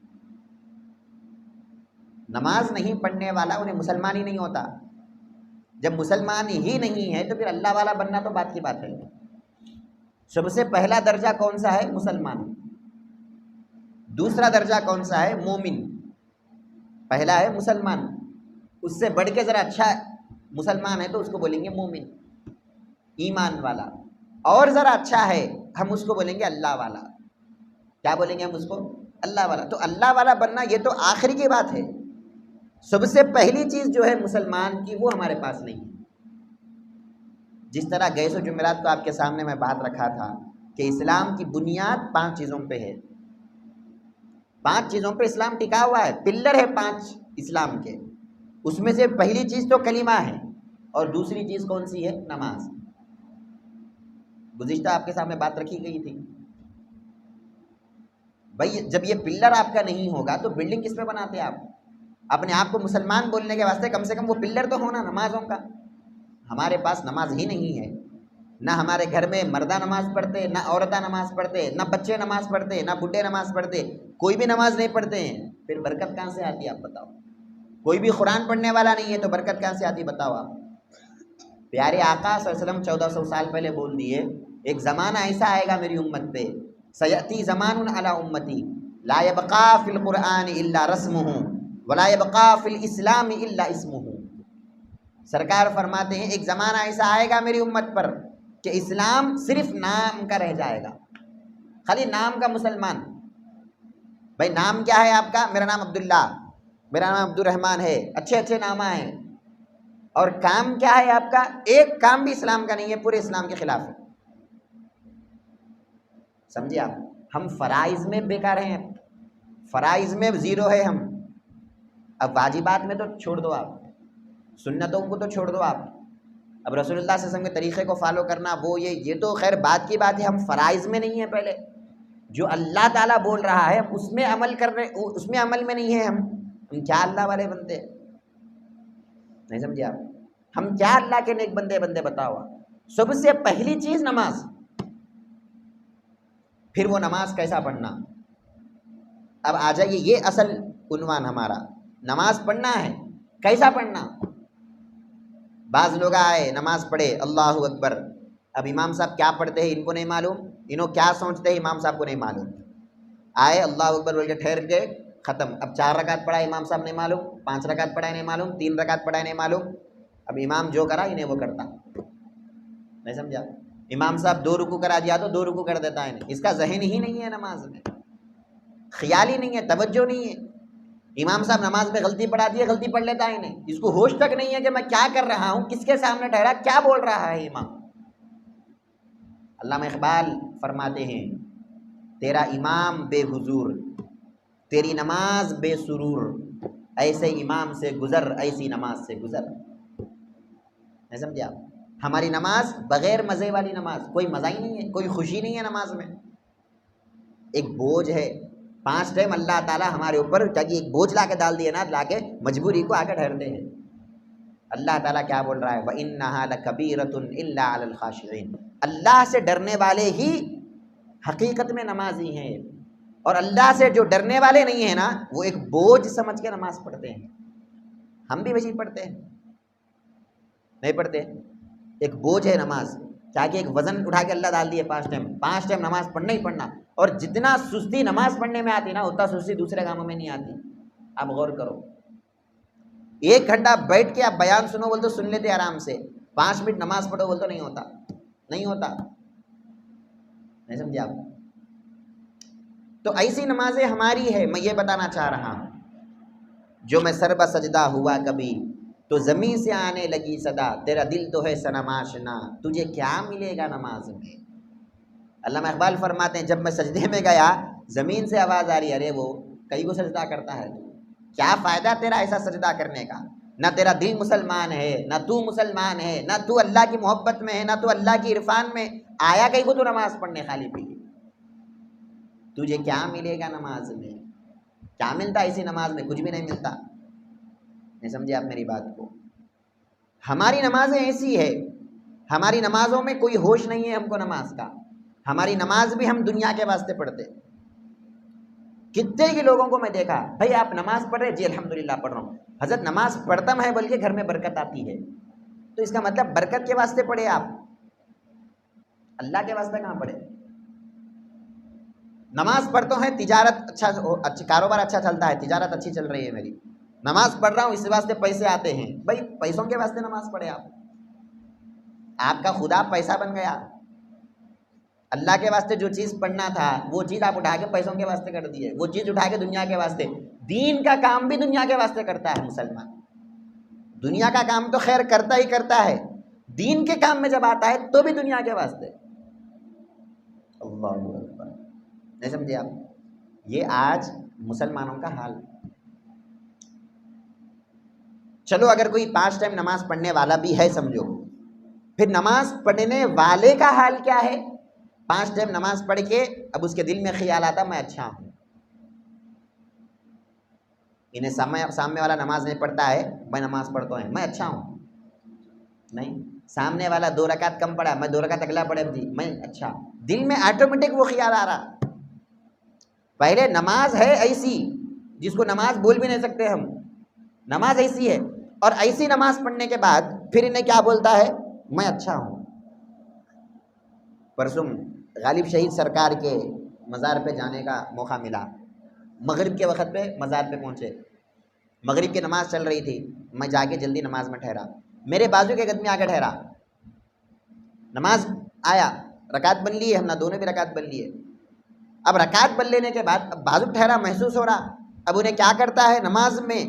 نماز نہیں پڑھنے والا انہیں مسلمان ہی نہیں ہوتا۔ جب مسلمان ہی نہیں ہے تو پھر اللہ والا بننا تو بات کی بات ہے۔ سب سے پہلا درجہ کون سا ہے؟ مسلمان۔ دوسرا درجہ کون سا ہے؟ مومن۔ پہلا ہے مسلمان، اس سے بڑھ کے ذرا اچھا مسلمان ہے تو اس کو بولیں گے مومن، ایمان والا۔ اور ذرا اچھا ہے ہم اس کو بولیں گے اللہ والا۔ کیا بولیں گے ہم اس کو؟ اللہ والا۔ تو اللہ والا بننا یہ تو آخری کی بات ہے۔ سب سے پہلی چیز جو ہے مسلمان کی وہ ہمارے پاس نہیں ہے۔ جس طرح گیس و جمعرات کو آپ کے سامنے میں بات رکھا تھا کہ اسلام کی بنیاد 5 چیزوں پہ ہے، 5 چیزوں پہ اسلام ٹکا ہوا ہے، پلر ہے 5 اسلام کے۔ اس میں سے پہلی چیز تو کلمہ ہے، اور دوسری چیز کون سی ہے؟ نماز۔ گزشتہ آپ کے سامنے بات رکھی گئی تھی۔ بھائی جب یہ پلر آپ کا نہیں ہوگا تو بلڈنگ کس پہ بناتے آپ؟ اپنے آپ کو مسلمان بولنے کے واسطے کم سے کم وہ پلر تو ہونا نمازوں کا۔ ہمارے پاس نماز ہی نہیں ہے، نہ ہمارے گھر میں مردہ نماز پڑھتے، نہ عورتیں نماز پڑھتے، نہ بچے نماز پڑھتے، نہ بڈھے نماز پڑھتے، کوئی بھی نماز نہیں پڑھتے ہیں۔ پھر برکت کہاں سے آتی ہے آپ بتاؤ؟ کوئی بھی قرآن پڑھنے والا نہیں ہے تو برکت کہاں سے آتی بتاؤ آپ؟ پیارے آقا صلی اللہ علیہ وسلم 1400 سال پہلے بول دیے ایک زمانہ ایسا آئے گا میری امت پہ، سیأتی زمان علی امتی لا یبقا فی القرآن الا رسمہ ولا یبقا فی الاسلام الا اسمہ۔ سرکار فرماتے ہیں ایک زمانہ ایسا آئے گا میری امت پر کہ اسلام صرف نام کا رہ جائے گا، خالی نام کا مسلمان۔ بھائی نام کیا ہے آپ کا؟ میرا نام عبداللہ، میرا نام عبد الرحمن ہے، اچھے اچھے نامہ ہیں۔ اور کام کیا ہے آپ کا؟ ایک کام بھی اسلام کا نہیں ہے، پورے اسلام کے خلاف ہے۔ سمجھے آپ؟ ہم فرائض میں بیکار ہیں، فرائض میں زیرو ہے ہم۔ اب واجبات میں تو چھوڑ دو آپ، سنتوں کو تو چھوڑ دو آپ، اب رسول اللہ صلی اللہ علیہ وسلم کے طریقے کو فالو کرنا وہ یہ تو خیر بات کی بات ہے، ہم فرائض میں نہیں ہیں۔ پہلے جو اللہ تعالیٰ بول رہا ہے اس میں عمل کر رہے، اس میں عمل میں نہیں ہے ہم کیا اللہ والے بنتے؟ نہیں سمجھے آپ؟ ہم کیا اللہ کے نیک بندے بتاؤ؟ سب سے پہلی چیز نماز۔ پھر وہ نماز کیسا پڑھنا؟ اب آ جائیے، یہ اصل عنوان ہمارا، نماز پڑھنا ہے، کیسا پڑھنا؟ بعض لوگ آئے نماز پڑھے اللہ اکبر، اب امام صاحب کیا پڑھتے ہیں ان کو نہیں معلوم، انہوں کیا سوچتے ہیں امام صاحب کو نہیں معلوم۔ آئے اللہ اکبر بول کے ٹھہر کے ختم۔ اب 4 رکعت پڑھا امام صاحب نہیں معلوم، 5 رکعت پڑھا نہیں معلوم، 3 رکعت پڑھا نہیں معلوم۔ اب امام جو کرا انہیں وہ کرتا، نہیں سمجھا؟ امام صاحب 2 رکوع کرا دیا تو 2 رکوع کر دیتا ہے، اس کا ذہن ہی نہیں ہے نماز میں، خیال ہی نہیں ہے، توجہ نہیں ہے۔ امام صاحب نماز میں غلطی پڑھا دی ہے، غلطی پڑھ لیتا ہے انہیں، اس کو ہوش تک نہیں ہے کہ میں کیا کر رہا ہوں، کس کے سامنے ٹھہرا، کیا بول رہا ہے امام۔ علامہ اقبال فرماتے ہیں تیرا امام بے حضور، تیری نماز بے سرور، ایسے امام سے گزر، ایسی نماز سے گزر۔ نہیں سمجھے آپ؟ ہماری نماز بغیر مزے والی نماز، کوئی مزہ ہی نہیں ہے، کوئی خوشی نہیں ہے نماز میں، ایک بوجھ ہے۔ 5 ٹائم اللہ تعالیٰ ہمارے اوپر کہ ایک بوجھ لا کے ڈال دیے نا، لا کے مجبوری کو آ کے ٹھہرتے ہیں۔ اللہ تعالیٰ کیا بول رہا ہے؟ وَإِنَّهَا لَكَبِيرَةٌ إِلَّا عَلَى الْخَاشِعِينَ۔ اللہ سے ڈرنے والے ہی حقیقت میں نمازی ہیں، اور اللہ سے جو ڈرنے والے نہیں ہیں نا وہ ایک بوجھ سمجھ کے نماز پڑھتے ہیں۔ ہم بھی ویسے ہی پڑھتے ہیں، نہیں پڑھتے؟ ایک بوجھ ہے نماز، تاکہ ایک وزن اٹھا کے اللہ ڈال دیے 5 ٹائم نماز پڑھنا ہی پڑھنا، اور جتنا سستی نماز پڑھنے میں آتی نا اتنا سستی دوسرے کاموں میں نہیں آتی. آپ غور کرو، 1 گھنٹہ بیٹھ کے آپ بیان سنو بول تو سن لیتے آرام سے، 5 منٹ نماز پڑھو بول تو نہیں ہوتا، نہیں ہوتا. نہیں سمجھے آپ؟ تو ایسی نمازیں ہماری ہے. میں یہ بتانا چاہ رہا ہوں، جو میں سر بسجدہ ہوا کبھی تو زمین سے آنے لگی صدا، تیرا دل تو ہے صنم آشنا، تجھے کیا ملے گا نماز میں. علامہ اقبال فرماتے ہیں جب میں سجدے میں گیا زمین سے آواز آ رہی، ارے وہ کئی کو سجدہ کرتا ہے، کیا فائدہ تیرا ایسا سجدہ کرنے کا؟ نہ تیرا دل مسلمان ہے، نہ تو مسلمان ہے، نہ تو اللہ کی محبت میں ہے، نہ تو اللہ کی عرفان میں آیا کہیں کو تو نماز پڑھنے خالی پی. تجھے کیا ملے گا نماز میں؟ کیا ملتا ہے اسی نماز میں؟ کچھ بھی نہیں ملتا. نہیں سمجھے آپ میری بات کو؟ ہماری نمازیں ایسی ہے، ہماری نمازوں میں کوئی ہوش نہیں ہے ہم کو نماز کا. ہماری نماز بھی ہم دنیا کے واسطے پڑھتے. کتنے ہی لوگوں کو میں دیکھا، بھائی آپ نماز پڑھ رہے؟ جی الحمدللہ پڑھ رہا ہوں. حضرت نماز پڑھتا ہے بلکہ گھر میں برکت آتی ہے، تو اس کا مطلب برکت کے واسطے پڑھے آپ، اللہ کے واسطے کہاں پڑھے؟ نماز پڑھتا ہے تجارت اچھا کاروبار اچھا چلتا ہے، تجارت اچھی چل رہی ہے میری، نماز پڑھ رہا ہوں اس واسطے پیسے آتے ہیں. بھائی پیسوں کے واسطے نماز پڑھے آپ؟ آپ کا خدا پیسہ بن گیا. اللہ کے واسطے جو چیز پڑھنا تھا وہ چیز آپ اٹھا کے پیسوں کے واسطے کر دیے، وہ چیز اٹھا کے دنیا کے واسطے. دین کا کام بھی دنیا کے واسطے کرتا ہے مسلمان. دنیا کا کام تو خیر کرتا ہی کرتا ہے، دین کے کام میں جب آتا ہے تو بھی دنیا کے واسطے. اللہ اکبر. نہیں سمجھے آپ؟ یہ آج مسلمانوں کا حال. چلو اگر کوئی 5 ٹائم نماز پڑھنے والا بھی ہے سمجھو، پھر نماز پڑھنے والے کا حال کیا ہے؟ 5 ٹائم نماز پڑھ کے اب اس کے دل میں خیال آتا میں اچھا ہوں. انہیں سامنے والا نماز نہیں پڑھتا ہے، میں نماز پڑھتا ہوں میں اچھا ہوں. نہیں، سامنے والا 2 رکعت کم پڑھا، میں 2 رکعت اگلا پڑھے جی میں اچھا. دل میں آٹومیٹک وہ خیال آ رہا. پہلے نماز ہے ایسی جس کو نماز بول بھی نہیں سکتے ہم، نماز ایسی ہے، اور ایسی نماز پڑھنے کے بعد پھر انہیں کیا بولتا ہے؟ میں اچھا ہوں. پرسوں غالب شہید سرکار کے مزار پہ جانے کا موقع ملا. مغرب کے وقت پہ مزار پہ پہنچے، مغرب کی نماز چل رہی تھی، میں جا کے جلدی نماز میں ٹھہرا. میرے بازو کے قدمی آ کے ٹھہرا، نماز آیا، رکعت بن لی ہے، ہم نے دونوں بھی رکعت بن لی ہے. اب رکعت بن لینے کے بعد اب بازو ٹھہرا محسوس ہو رہا. اب انہیں کیا کرتا ہے؟ نماز میں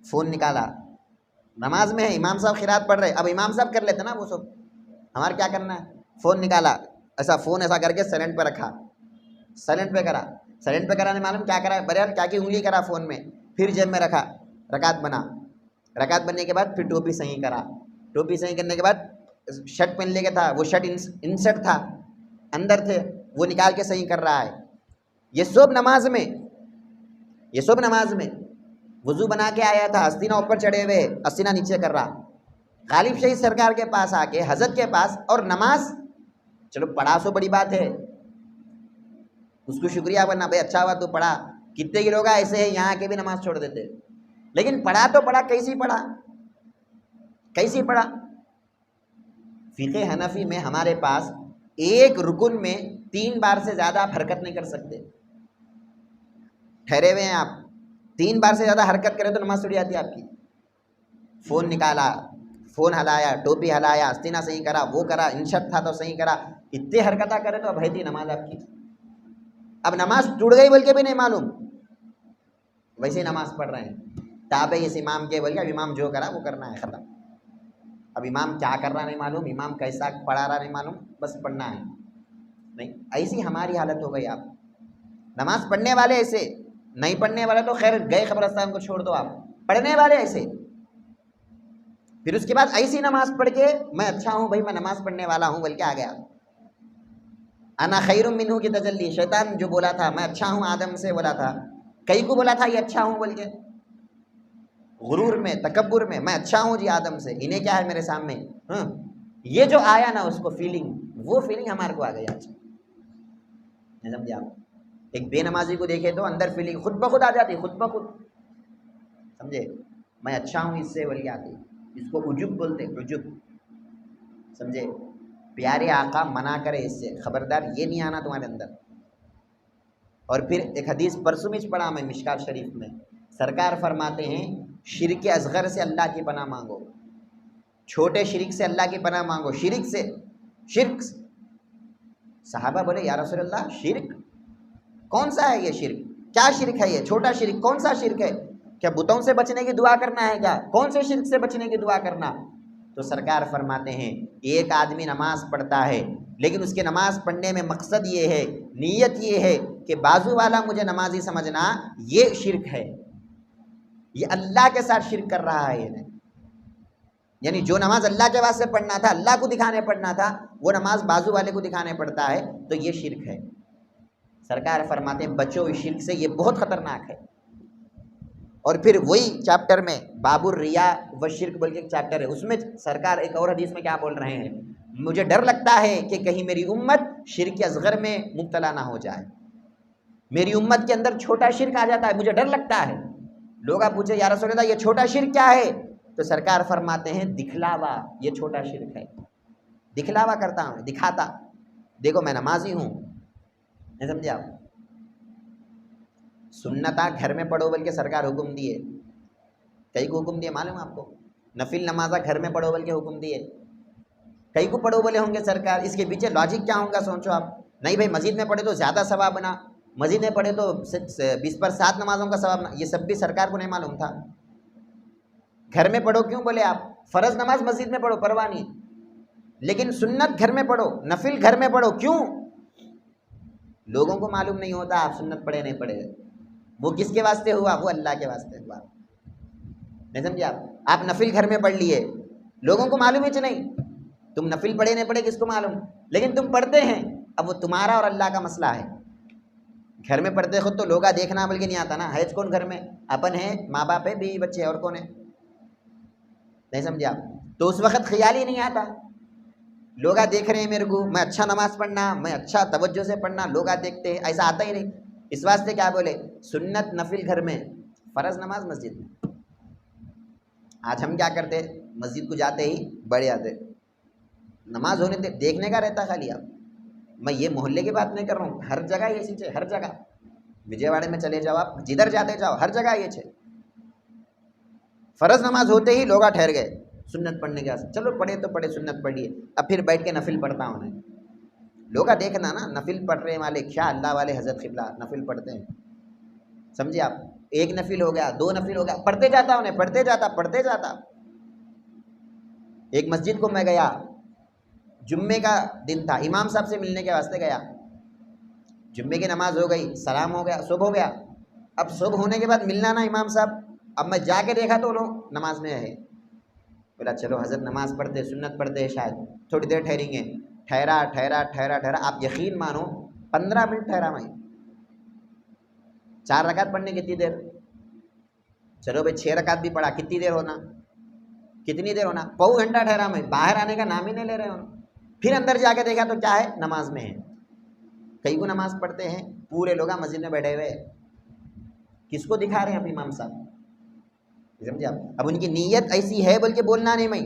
فون نکالا، نماز میں ہے امام صاحب قرات پڑھ رہے، اب امام صاحب کر لیتے نا وہ سب، ہمارا کیا کرنا ہے؟ فون نکالا، ایسا فون ایسا کر کے سائلنٹ پہ رکھا، سائلنٹ پہ کرا. سائلنٹ پہ کرانے معلوم کیا کرا؟ برے کیا کی انگلی کرا فون میں، پھر جیب میں رکھا، رکعت بنا. رکعت بننے کے بعد پھر ٹوپی صحیح کرا. ٹوپی صحیح کرنے کے بعد شرٹ پہن لے کے تھا، وہ شرٹ انسرٹ تھا، اندر تھے، وہ نکال کے صحیح کر رہا ہے. یہ سب نماز میں، یہ سب نماز میں. وضو بنا کے آیا تھا، استینہ اوپر چڑھے ہوئے، استینہ نیچے کر رہا. غالب شہید سرکار کے پاس آ کے، حضرت کے پاس، اور نماز چلو پڑھا سو بڑی بات ہے، اس کو شکریہ بننا، بھائی اچھا ہوا تو پڑھا. کتنے ہی لوگ ایسے ہیں یہاں کے بھی نماز چھوڑ دیتے، لیکن پڑھا تو پڑھا، کیسی پڑھا؟ کیسی پڑھا؟ فقہ حنفی میں ہمارے پاس ایک رکن میں 3 بار سے زیادہ آپ حرکت نہیں کر سکتے. ٹھہرے ہوئے ہیں آپ، 3 بار سے زیادہ حرکت کرے تو نماز چھوٹ جاتی ہے آپ کی. فون نکالا، فون ہلایا، ٹوپی ہلایا، استینہ صحیح کرا، وہ کرا، انشٹ تھا تو صحیح کرا، اتنے حرکتیں کرے تو اب ہے تھی نماز آپ کی. اب نماز ٹوٹ گئی بول کے بھی نہیں معلوم، ویسے نماز پڑھ رہے ہیں تابع اس امام کے، بول کے اب امام جو کرا وہ کرنا ہے، ختم. اب امام کیا کر رہا نہیں معلوم، امام کیسا پڑھا رہا نہیں معلوم، بس پڑھنا ہے. نہیں، ایسی ہماری حالت ہو گئی. آپ نماز پڑھنے والے ایسے، نہیں پڑھنے والے تو خیر گئے قبرستان کو چھوڑ دو، آپ پڑھنے والے ایسے. پھر اس کے بعد ایسی نماز پڑھ کے میں اچھا ہوں بھائی، میں نماز پڑھنے والا ہوں بلکہ آ گیا. انا خیر منہ کی تجلی، شیطان جو بولا تھا میں اچھا ہوں آدم سے بولا تھا، کئی کو بولا تھا یہ اچھا ہوں بول کے، غرور میں تکبر میں، میں اچھا ہوں جی آدم سے، انہیں کیا ہے میرے سامنے. یہ جو آیا نا اس کو فیلنگ، وہ فیلنگ ہمارے کو آ گئی آج. سمجھے آپ؟ ایک بے نمازی کو دیکھے تو اندر فیلنگ خود بخود آ جاتی، خود بخود. سمجھے؟ میں اچھا ہوں اس سے ولی آتی، اس کو عجب بولتے، عجب، سمجھے؟ پیارے آقا منع کرے اس سے، خبردار یہ نہیں آنا تمہارے اندر۔ اور پھر ایک حدیث پرسوں میں پڑھا میں مشکات شریف میں، سرکار فرماتے ہیں شرک اصغر سے اللہ کی پناہ مانگو، چھوٹے شرک سے اللہ کی پناہ مانگو، شرک سے، شرک۔ صحابہ بولے یا رسول اللہ شرک کون سا ہے یہ شرک؟ کیا شرک ہے یہ؟ چھوٹا شرک کون سا شرک ہے؟ کیا بتوں سے بچنے کی دعا کرنا ہے کیا؟ کون سے شرک سے بچنے کی دعا کرنا؟ تو سرکار فرماتے ہیں ایک آدمی نماز پڑھتا ہے لیکن اس کے نماز پڑھنے میں مقصد یہ ہے، نیت یہ ہے کہ بازو والا مجھے نمازی سمجھنا، یہ شرک ہے، یہ اللہ کے ساتھ شرک کر رہا ہے۔ یہ یعنی جو نماز اللہ کے واسطے پڑھنا تھا، اللہ کو دکھانے پڑھنا تھا، وہ نماز بازو والے کو دکھانے پڑتا ہے، تو یہ شرک ہے۔ سرکار فرماتے ہیں بچو اس شرک سے، یہ بہت خطرناک ہے۔ اور پھر وہی چیپٹر میں باب الریا و شرک بول کے ایک چیپٹر ہے، اس میں سرکار ایک اور حدیث میں کیا بول رہے ہیں، مجھے ڈر لگتا ہے کہ کہیں میری امت شرک اصغر میں مبتلا نہ ہو جائے، میری امت کے اندر چھوٹا شرک آ جاتا ہے، مجھے ڈر لگتا ہے۔ لوگ آپ پوچھے یا رسول اللہ یہ چھوٹا شرک کیا ہے؟ تو سرکار فرماتے ہیں دکھلاوا، یہ چھوٹا شرک ہے، دکھلاوا کرتا ہوں، دکھاتا، دیکھو میں نمازی ہوں، نہیں سمجھے آپ؟ سنتا گھر میں پڑھو بلکہ سرکار حکم دیے، کئی کو حکم دیے معلوم آپ کو؟ نفل نمازہ گھر میں پڑھو بلکہ حکم دیے، کئی کو پڑھو بولے ہوں گے سرکار، اس کے پیچھے لاجک کیا ہوں گا سوچو آپ؟ نہیں بھائی مسجد میں پڑھے تو زیادہ ثواب بنا، مسجد میں پڑھے تو 20/7 نمازوں کا ثواب بنا، یہ سب بھی سرکار کو نہیں معلوم تھا؟ گھر میں پڑھو کیوں بولے آپ؟ فرض نماز مسجد میں پڑھو پرواہ نہیں، لیکن سنت گھر میں پڑھو، نفل گھر میں پڑھو، کیوں؟ لوگوں کو معلوم نہیں ہوتا آپ سنت پڑھے نہیں پڑھے، وہ کس کے واسطے ہوا؟ وہ اللہ کے واسطے ہوا، نہیں سمجھے آپ نفل گھر میں پڑھ لیے، لوگوں کو معلوم ہی نہیں، تم نفل پڑھے نہیں پڑھے کس کو معلوم، لیکن تم پڑھتے ہیں، اب وہ تمہارا اور اللہ کا مسئلہ ہے۔ گھر میں پڑھتے خود تو لوگا دیکھنا بلکہ نہیں آتا نا، ہے کون گھر میں؟ اپن ہے، ماں باپ ہے، بیوی بچے، اور کون ہے؟ نہیں سمجھے آپ؟ تو اس وقت خیال ہی نہیں آتا، لوگا دیکھ رہے ہیں میرے کو، میں اچھا نماز پڑھنا، میں اچھا توجہ سے پڑھنا، لوگا دیکھتے ہیں، ایسا آتا ہی نہیں۔ اس واسطے کیا بولے سنت نفل گھر میں، فرض نماز مسجد میں۔ آج ہم کیا کرتے، مسجد کو جاتے ہی بڑھ جاتے، نماز ہونے دیکھنے کا رہتا خالی۔ آپ میں یہ محلے کی بات نہیں کر رہا ہوں، ہر جگہ یہ چیز ہے، ہر جگہ وجے واڑے میں چلے جاؤ، آپ جدھر جاتے جاؤ، ہر جگہ یہ ہے۔ فرض نماز ہوتے ہی لوگ ٹھہر گئے سنت پڑھنے کے واسطے، چلو پڑھے تو پڑھے، سنت پڑھیے، اب پھر بیٹھ کے نفل پڑھتا ہوں۔ لوگا دیکھنا نا، نفل پڑھ رہے والے کیا اللہ والے حضرت قبلہ نفل پڑھتے ہیں، سمجھے آپ؟ ایک نفل ہو گیا، دو نفل ہو گیا، پڑھتے جاتا انہیں، پڑھتے جاتا۔ ایک مسجد کو میں گیا، جمعے کا دن تھا، امام صاحب سے ملنے کے واسطے گیا، جمعے کی نماز ہو گئی، سلام ہو گیا، صبح ہو گیا، اب صبح ہونے کے بعد ملنا نا امام صاحب، اب میں جا کے دیکھا تو لوگ نماز میں ہے، بولا چلو حضرت نماز پڑھتے، سنت پڑھتے ہیں شاید، تھوڑی دیر ٹھہریں گے، ٹھہرا، آپ یقین مانو 15 منٹ ٹھہرا میں، 4 رکعت پڑھنے کتنی دیر؟ چلو بھائی 6 رکعت بھی پڑھا، کتنی دیر ہونا؟ پاؤ گھنٹہ ٹھہرا میں، باہر آنے کا نام ہی نہیں لے رہے ہوں۔ پھر اندر جا کے دیکھا تو کیا ہے، نماز میں ہے۔ کئی کو نماز پڑھتے ہیں، پورے لوگ مسجد میں بیٹھے ہوئے، کس کو دکھا رہے ہیں؟ اپنے امام صاحب، سمجھے آپ؟ اب ان کی نیت ایسی ہے بول کے بولنا نہیں، میں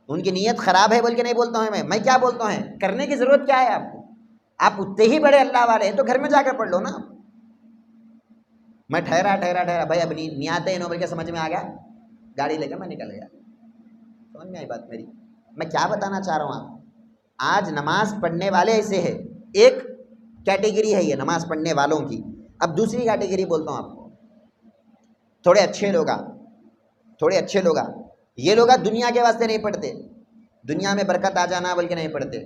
ان کی نیت خراب ہے بول کے نہیں بولتا ہوں، میں کیا بولتا ہوں، کرنے کی ضرورت کیا ہے آپ کو؟ آپ اتنے ہی بڑے اللہ والے ہیں تو گھر میں جا کر پڑھ لو نا۔ میں ٹھہرا بھائی اب نہیں آتے ہیں بول کے سمجھ میں آ گیا، گاڑی لے کے میں نکل گیا۔ سمجھ میں آئی بات میری؟ میں کیا بتانا چاہ رہا ہوں آپ، آج نماز پڑھنے والے ایسے ہیں، ایک کیٹیگری ہے یہ نماز پڑھنے والوں کی۔ اب دوسری کیٹیگری بولتا ہوں آپ کو، تھوڑے اچھے لوگ، یہ لوگ دنیا کے واسطے نہیں پڑھتے، دنیا میں برکت آ جانا بلکہ نہیں پڑھتے،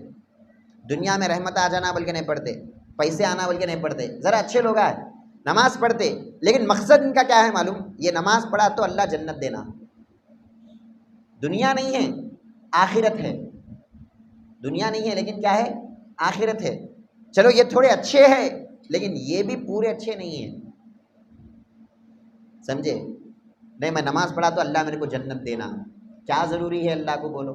دنیا میں رحمت آ جانا بلکہ نہیں پڑھتے، پیسے آنا بلکہ نہیں پڑھتے، ذرا اچھے لوگ ہیں، نماز پڑھتے، لیکن مقصد ان کا کیا ہے معلوم؟ یہ نماز پڑھا تو اللہ جنت دینا، دنیا نہیں ہے آخرت ہے، دنیا نہیں ہے لیکن کیا ہے؟ آخرت ہے۔ چلو یہ تھوڑے اچھے ہیں لیکن یہ بھی پورے اچھے نہیں ہیں، سمجھے؟ نہیں میں نماز پڑھا تو اللہ میرے کو جنت دینا، کیا ضروری ہے اللہ کو بولو؟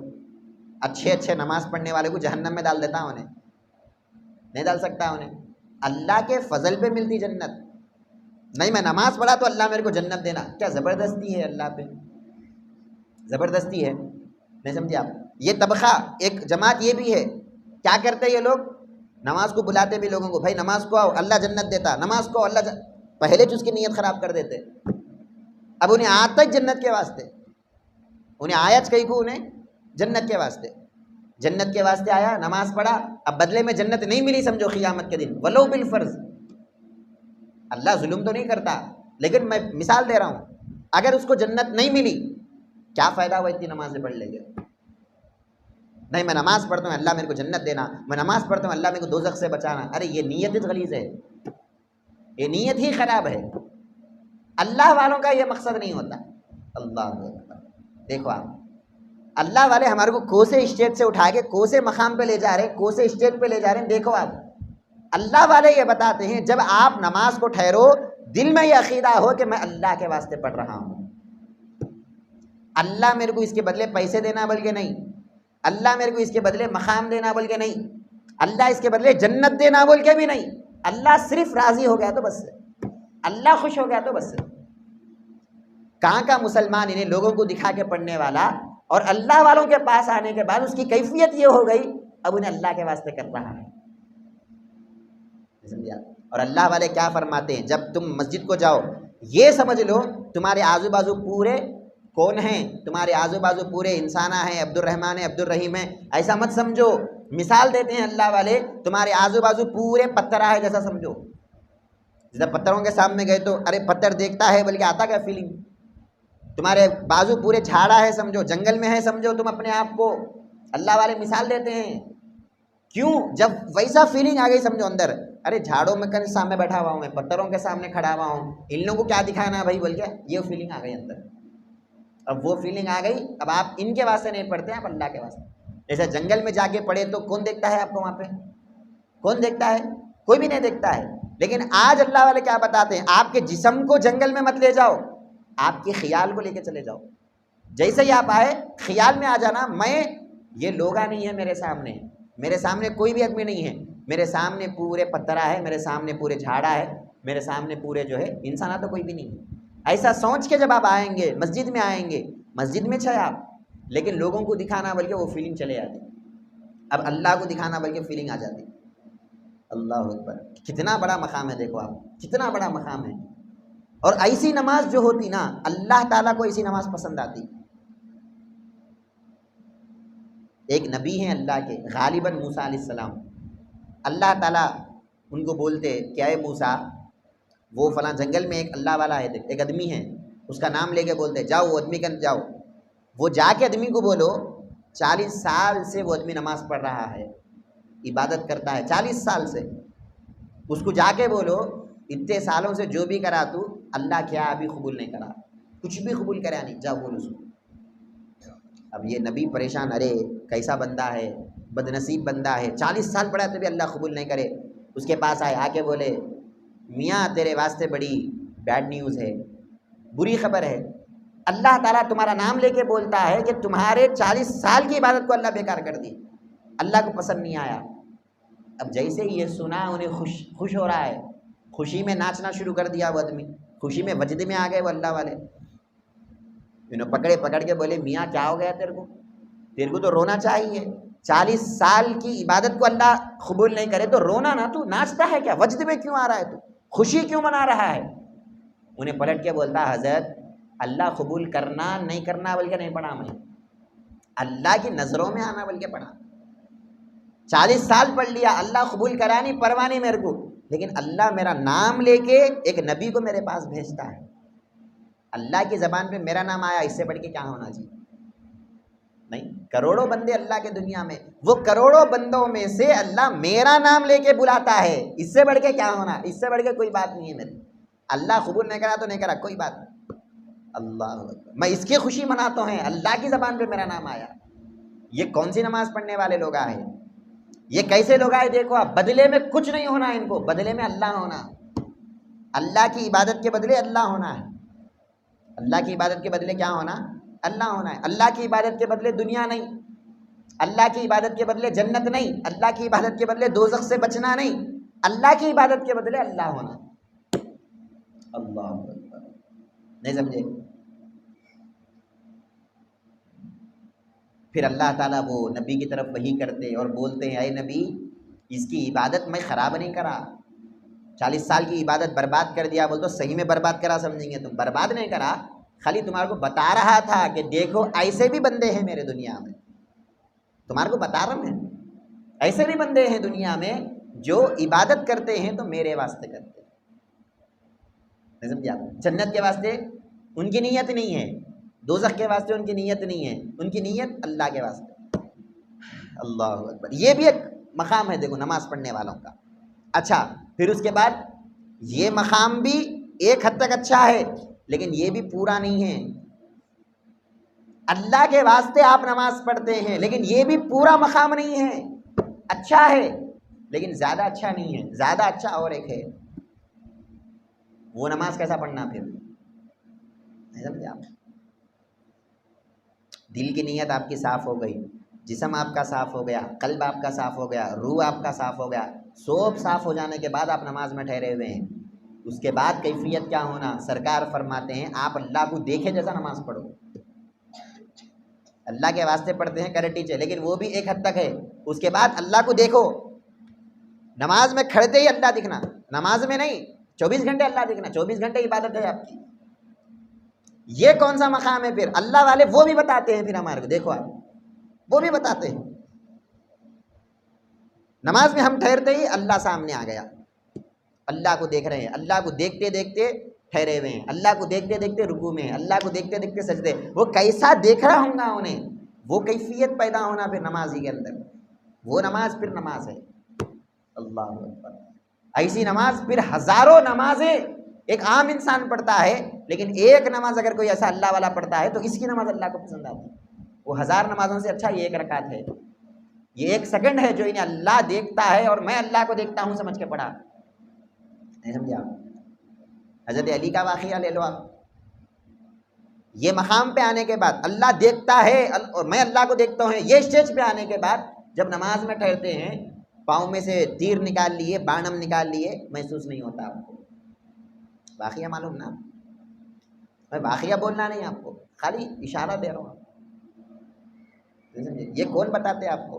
اچھے نماز پڑھنے والے کو جہنم میں ڈال دیتا ہوں انہیں؟ نہیں ڈال سکتا انہیں، اللہ کے فضل پہ ملتی جنت۔ نہیں میں نماز پڑھا تو اللہ میرے کو جنت دینا، کیا زبردستی ہے اللہ پہ؟ زبردستی ہے، نہیں سمجھے آپ؟ یہ طبقہ ایک جماعت یہ بھی ہے، کیا کرتے یہ لوگ؟ نماز کو بلاتے بھی لوگوں کو، بھائی نماز کو آؤ اللہ جنت دیتا، نماز کو اللہ پہلے جو اس کی نیت خراب کر دیتے، اب انہیں آتا ہی جنت کے واسطے، انہیں آیت کہیں کو انہیں جنت کے واسطے، جنت کے واسطے آیا، نماز پڑھا، اب بدلے میں جنت نہیں ملی سمجھو قیامت کے دن، ولو بالفرض، اللہ ظلم تو نہیں کرتا، لیکن میں مثال دے رہا ہوں، اگر اس کو جنت نہیں ملی کیا فائدہ ہوا اتنی نمازیں پڑھ لے گے؟ نہیں میں نماز پڑھتا ہوں اللہ میرے کو جنت دینا، میں نماز پڑھتا ہوں اللہ میرے کو دوزخ سے بچانا، ارے یہ نیت غلیظ ہے، یہ نیت ہی خراب ہے، اللہ والوں کا یہ مقصد نہیں ہوتا۔ اللہ اکبر، دیکھو آپ اللہ والے ہمارے کو کوسے اسٹیج سے اٹھا کے کوسے مقام پہ لے جا رہے ہیں، کوسے اسٹیج پہ لے جا رہے ہیں، دیکھو آپ اللہ والے یہ بتاتے ہیں جب آپ نماز کو ٹھہرو دل میں یہ عقیدہ ہو کہ میں اللہ کے واسطے پڑھ رہا ہوں، اللہ میرے کو اس کے بدلے پیسے دینا بلکہ نہیں، اللہ میرے کو اس کے بدلے مقام دینا بول کے نہیں، اللہ اس کے بدلے جنت دینا بول کے بھی نہیں، اللہ صرف راضی ہو گیا تو بس، اللہ خوش ہو گیا تو بس۔ کہاں کا مسلمان انہیں لوگوں کو دکھا کے پڑھنے والا، اور اللہ والوں کے پاس آنے کے بعد اس کی کیفیت یہ ہو گئی اب انہیں اللہ کے واسطے کر رہا ہے، سمجھا؟ اور اللہ والے کیا فرماتے ہیں، جب تم مسجد کو جاؤ یہ سمجھ لو تمہارے آزو بازو پورے کون ہیں، تمہارے آزو بازو پورے انسانہ ہیں، عبد الرحمن ہے، عبد الرحیم ہے، ایسا مت سمجھو، مثال دیتے ہیں اللہ والے تمہارے آزو بازو پورے پتھر ہے جیسا سمجھو، جب پتھروں کے سامنے گئے تو ارے پتھر دیکھتا ہے بلکہ آتا کیا فیلنگ، تمہارے بازو پورے جھاڑا ہے سمجھو، جنگل میں ہے سمجھو تم اپنے آپ کو، اللہ والے مثال دیتے ہیں، کیوں؟ جب ویسا فیلنگ آ گئی سمجھو اندر، ارے جھاڑوں میں کہیں سامنے بیٹھا ہوا ہوں میں، پتھروں کے سامنے کھڑا ہوا ہوں، ان لوگوں کو کیا دکھانا ہے بھائی بول کے، یہ فیلنگ آ گئی اندر، اب وہ فیلنگ آ گئی، اب آپ ان کے واسطے نہیں پڑھتے ہیں، آپ اللہ کے واسطے، جیسے جنگل میں جا کے پڑھے تو کون دیکھتا ہے آپ کو وہاں پہ؟ کون دیکھتا ہے؟ کوئی بھی نہیں دیکھتا ہے، لیکن آج اللہ والے کیا بتاتے ہیں، آپ کے جسم کو جنگل میں مت لے جاؤ، آپ کے خیال کو لے کے چلے جاؤ، جیسے ہی آپ آئے خیال میں آ جانا میں یہ لوگا نہیں ہے میرے سامنے کوئی بھی آدمی نہیں ہے، میرے سامنے پورے پتھرا ہے، میرے سامنے پورے جھاڑا ہے، میرے سامنے پورے جو ہے انسانہ تو کوئی بھی نہیں ہے، ایسا سوچ کے جب آپ آئیں گے مسجد میں آئیں گے، مسجد میں چھے آپ، لیکن لوگوں کو دکھانا بلکہ وہ فیلنگ چلے جاتی، اب اللہ کو دکھانا بلکہ فیلنگ آ جاتی، اللہ اکبر، کتنا بڑا مقام ہے، دیکھو آپ کتنا بڑا مقام ہے، اور ایسی نماز جو ہوتی نا اللہ تعالیٰ کو ایسی نماز پسند آتی، ایک نبی ہیں اللہ کے غالباً موسیٰ علیہ السلام، اللہ تعالیٰ ان کو بولتے کہ اے موسیٰ، وہ فلاں جنگل میں ایک اللہ والا ہے، ایک آدمی ہے، اس کا نام لے کے بولتے جاؤ وہ آدمی کے جاؤ، وہ جا کے آدمی کو بولو 40 سال سے وہ آدمی نماز پڑھ رہا ہے، عبادت کرتا ہے 40 سال سے، اس کو جا کے بولو اتنے سالوں سے جو بھی کرا تو اللہ کیا ابھی قبول نہیں کرا، کچھ بھی قبول کرا نہیں، جاؤ بولو اس کو۔ اب یہ نبی پریشان، ارے کیسا بندہ ہے، بد نصیب بندہ ہے، 40 سال پڑھا تو بھی اللہ قبول نہیں کرے، اس کے پاس آئے، آ کے بولے میاں تیرے واسطے بڑی بیڈ نیوز ہے، بری خبر ہے، اللہ تعالیٰ تمہارا نام لے کے بولتا ہے کہ تمہارے 40 سال کی عبادت کو اللہ بیکار کر دی، اللہ کو پسند نہیں آیا۔ اب جیسے ہی یہ سنا انہیں خوش ہو رہا ہے، خوشی میں ناچنا شروع کر دیا وہ آدمی، خوشی میں وجد میں آ گئے وہ اللہ والے، انہوں پکڑ کے بولے میاں کیا ہو گیا تیرے کو تو رونا چاہیے، 40 سال کی عبادت کو اللہ قبول نہیں کرے تو رونا نا، تو ناچتا ہے کیا، وجد میں کیوں آ رہا ہے، تو خوشی کیوں منا رہا ہے؟ انہیں پلٹ کے بولتا حضرت اللہ قبول کرنا نہیں کرنا بلکہ نہیں پڑھا، میں اللہ کی نظروں میں آنا بلکہ پڑھا، 40 سال پڑھ لیا، اللہ قبول کرا نہیں پرواہ نہیں میرے کو، لیکن اللہ میرا نام لے کے ایک نبی کو میرے پاس بھیجتا ہے، اللہ کی زبان پہ میرا نام آیا، اس سے بڑھ کے کیا ہونا چاہیے؟ نہیں، کروڑوں بندے اللہ کے دنیا میں، وہ کروڑوں بندوں میں سے اللہ میرا نام لے کے بلاتا ہے، اس سے بڑھ کے کیا ہونا، اس سے بڑھ کے کوئی بات نہیں ہے میری، اللہ قبول نہیں کرا تو نہیں کرا کوئی بات نہیں، اللہ اکبر، میں اس کی خوشی مناتا ہوں اللہ کی زبان پہ میرا نام آیا۔ یہ کون سی نماز پڑھنے والے لوگ آئے، یہ کیسے لوگ آئے؟ دیکھو آپ، بدلے میں کچھ نہیں ہونا ان کو، بدلے میں اللہ ہونا، اللہ کی عبادت کے بدلے اللہ ہونا ہے، اللہ کی عبادت کے بدلے کیا ہونا؟ اللہ ہونا ہے، اللہ کی عبادت کے بدلے دنیا نہیں، اللہ کی عبادت کے بدلے جنت نہیں، اللہ کی عبادت کے بدلے دوزخ سے بچنا نہیں، اللہ کی عبادت کے بدلے اللہ ہونا، اللہ اکبر، نہیں سمجھے؟ پھر اللہ تعالیٰ وہ نبی کی طرف وحی کرتے اور بولتے ہیں اے نبی اس کی عبادت میں خراب نہیں کرا، 40 سال کی عبادت برباد کر دیا، بول تو صحیح میں برباد کرا سمجھیں گے تم، برباد نہیں کرا، خالی تمہارے کو بتا رہا تھا کہ دیکھو ایسے بھی بندے ہیں میرے دنیا میں، تمہارے کو بتا رہا میں ایسے بھی بندے ہیں دنیا میں جو عبادت کرتے ہیں تو میرے واسطے کرتے ہیں، نہیں سمجھے آپ؟ جنت کے واسطے ان کی نیت نہیں ہے، دوزخ کے واسطے ان کی نیت نہیں ہے، ان کی نیت اللہ کے واسطے۔ اللہ اکبر، یہ بھی ایک مقام ہے دیکھو نماز پڑھنے والوں کا۔ اچھا پھر اس کے بعد یہ مقام بھی ایک حد تک اچھا ہے لیکن یہ بھی پورا نہیں ہے۔ اللہ کے واسطے آپ نماز پڑھتے ہیں لیکن یہ بھی پورا مقام نہیں ہے، اچھا ہے لیکن زیادہ اچھا نہیں ہے، زیادہ اچھا اور ایک ہے۔ وہ نماز کیسا پڑھنا پھر؟ نہیں سمجھے آپ؟ دل کی نیت آپ کی صاف ہو گئی، جسم آپ کا صاف ہو گیا، قلب آپ کا صاف ہو گیا، روح آپ کا صاف ہو گیا، سب صاف ہو جانے کے بعد آپ نماز میں ٹھہرے ہوئے ہیں۔ اس کے بعد کیفیت کیا ہونا؟ سرکار فرماتے ہیں آپ اللہ کو دیکھے جیسا نماز پڑھو۔ اللہ کے واسطے پڑھتے ہیں کرے ٹیچے، لیکن وہ بھی ایک حد تک ہے۔ اس کے بعد اللہ کو دیکھو، نماز میں کھڑتے ہی اللہ دکھنا، نماز میں نہیں 24 گھنٹے اللہ دکھنا، 24 گھنٹے عبادت ہے آپ کی۔ یہ کون سا مقام ہے پھر؟ اللہ والے وہ بھی بتاتے ہیں پھر ہمارے کو، دیکھو آپ وہ بھی بتاتے ہیں۔ نماز میں ہم ٹھہرتے ہی اللہ سامنے آ گیا، اللہ کو دیکھ رہے ہیں، اللہ کو دیکھتے دیکھتے ٹھہرے ہوئے ہیں، اللہ کو دیکھتے دیکھتے رکوع میں ہیں، اللہ کو دیکھتے دیکھتے سجدے۔ وہ کیسا دیکھ رہا ہوں گا انہیں، وہ کیفیت پیدا ہونا پھر نمازی کے اندر، وہ نماز پھر نماز ہے۔ اللہ اکبر، ایسی نماز پھر ہزاروں نمازیں ایک عام انسان پڑھتا ہے لیکن ایک نماز اگر کوئی ایسا اللہ والا پڑھتا ہے تو اس کی نماز اللہ کو پسند آتی ہے۔ وہ 1000 نمازوں سے اچھا یہ ایک رکعت ہے، یہ 1 سیکنڈ ہے جو انہیں اللہ دیکھتا ہے اور میں اللہ کو دیکھتا ہوں سمجھ کے پڑھا۔ نہیں سمجھا؟ حضرت علی کا واقعہ لے لو آپ، یہ مقام پہ آنے کے بعد اللہ دیکھتا ہے اور میں اللہ کو دیکھتا ہوں، یہ اسٹیج پہ آنے کے بعد جب نماز میں ٹھہرتے ہیں پاؤں میں سے تیر نکال لیے، بانم نکال لیے، محسوس نہیں ہوتا آپ کو۔ واقعہ معلوم نا؟ میں واقعہ بولنا نہیں آپ کو، خالی اشارہ دے رہا ہوں۔ یہ کون بتاتے آپ کو؟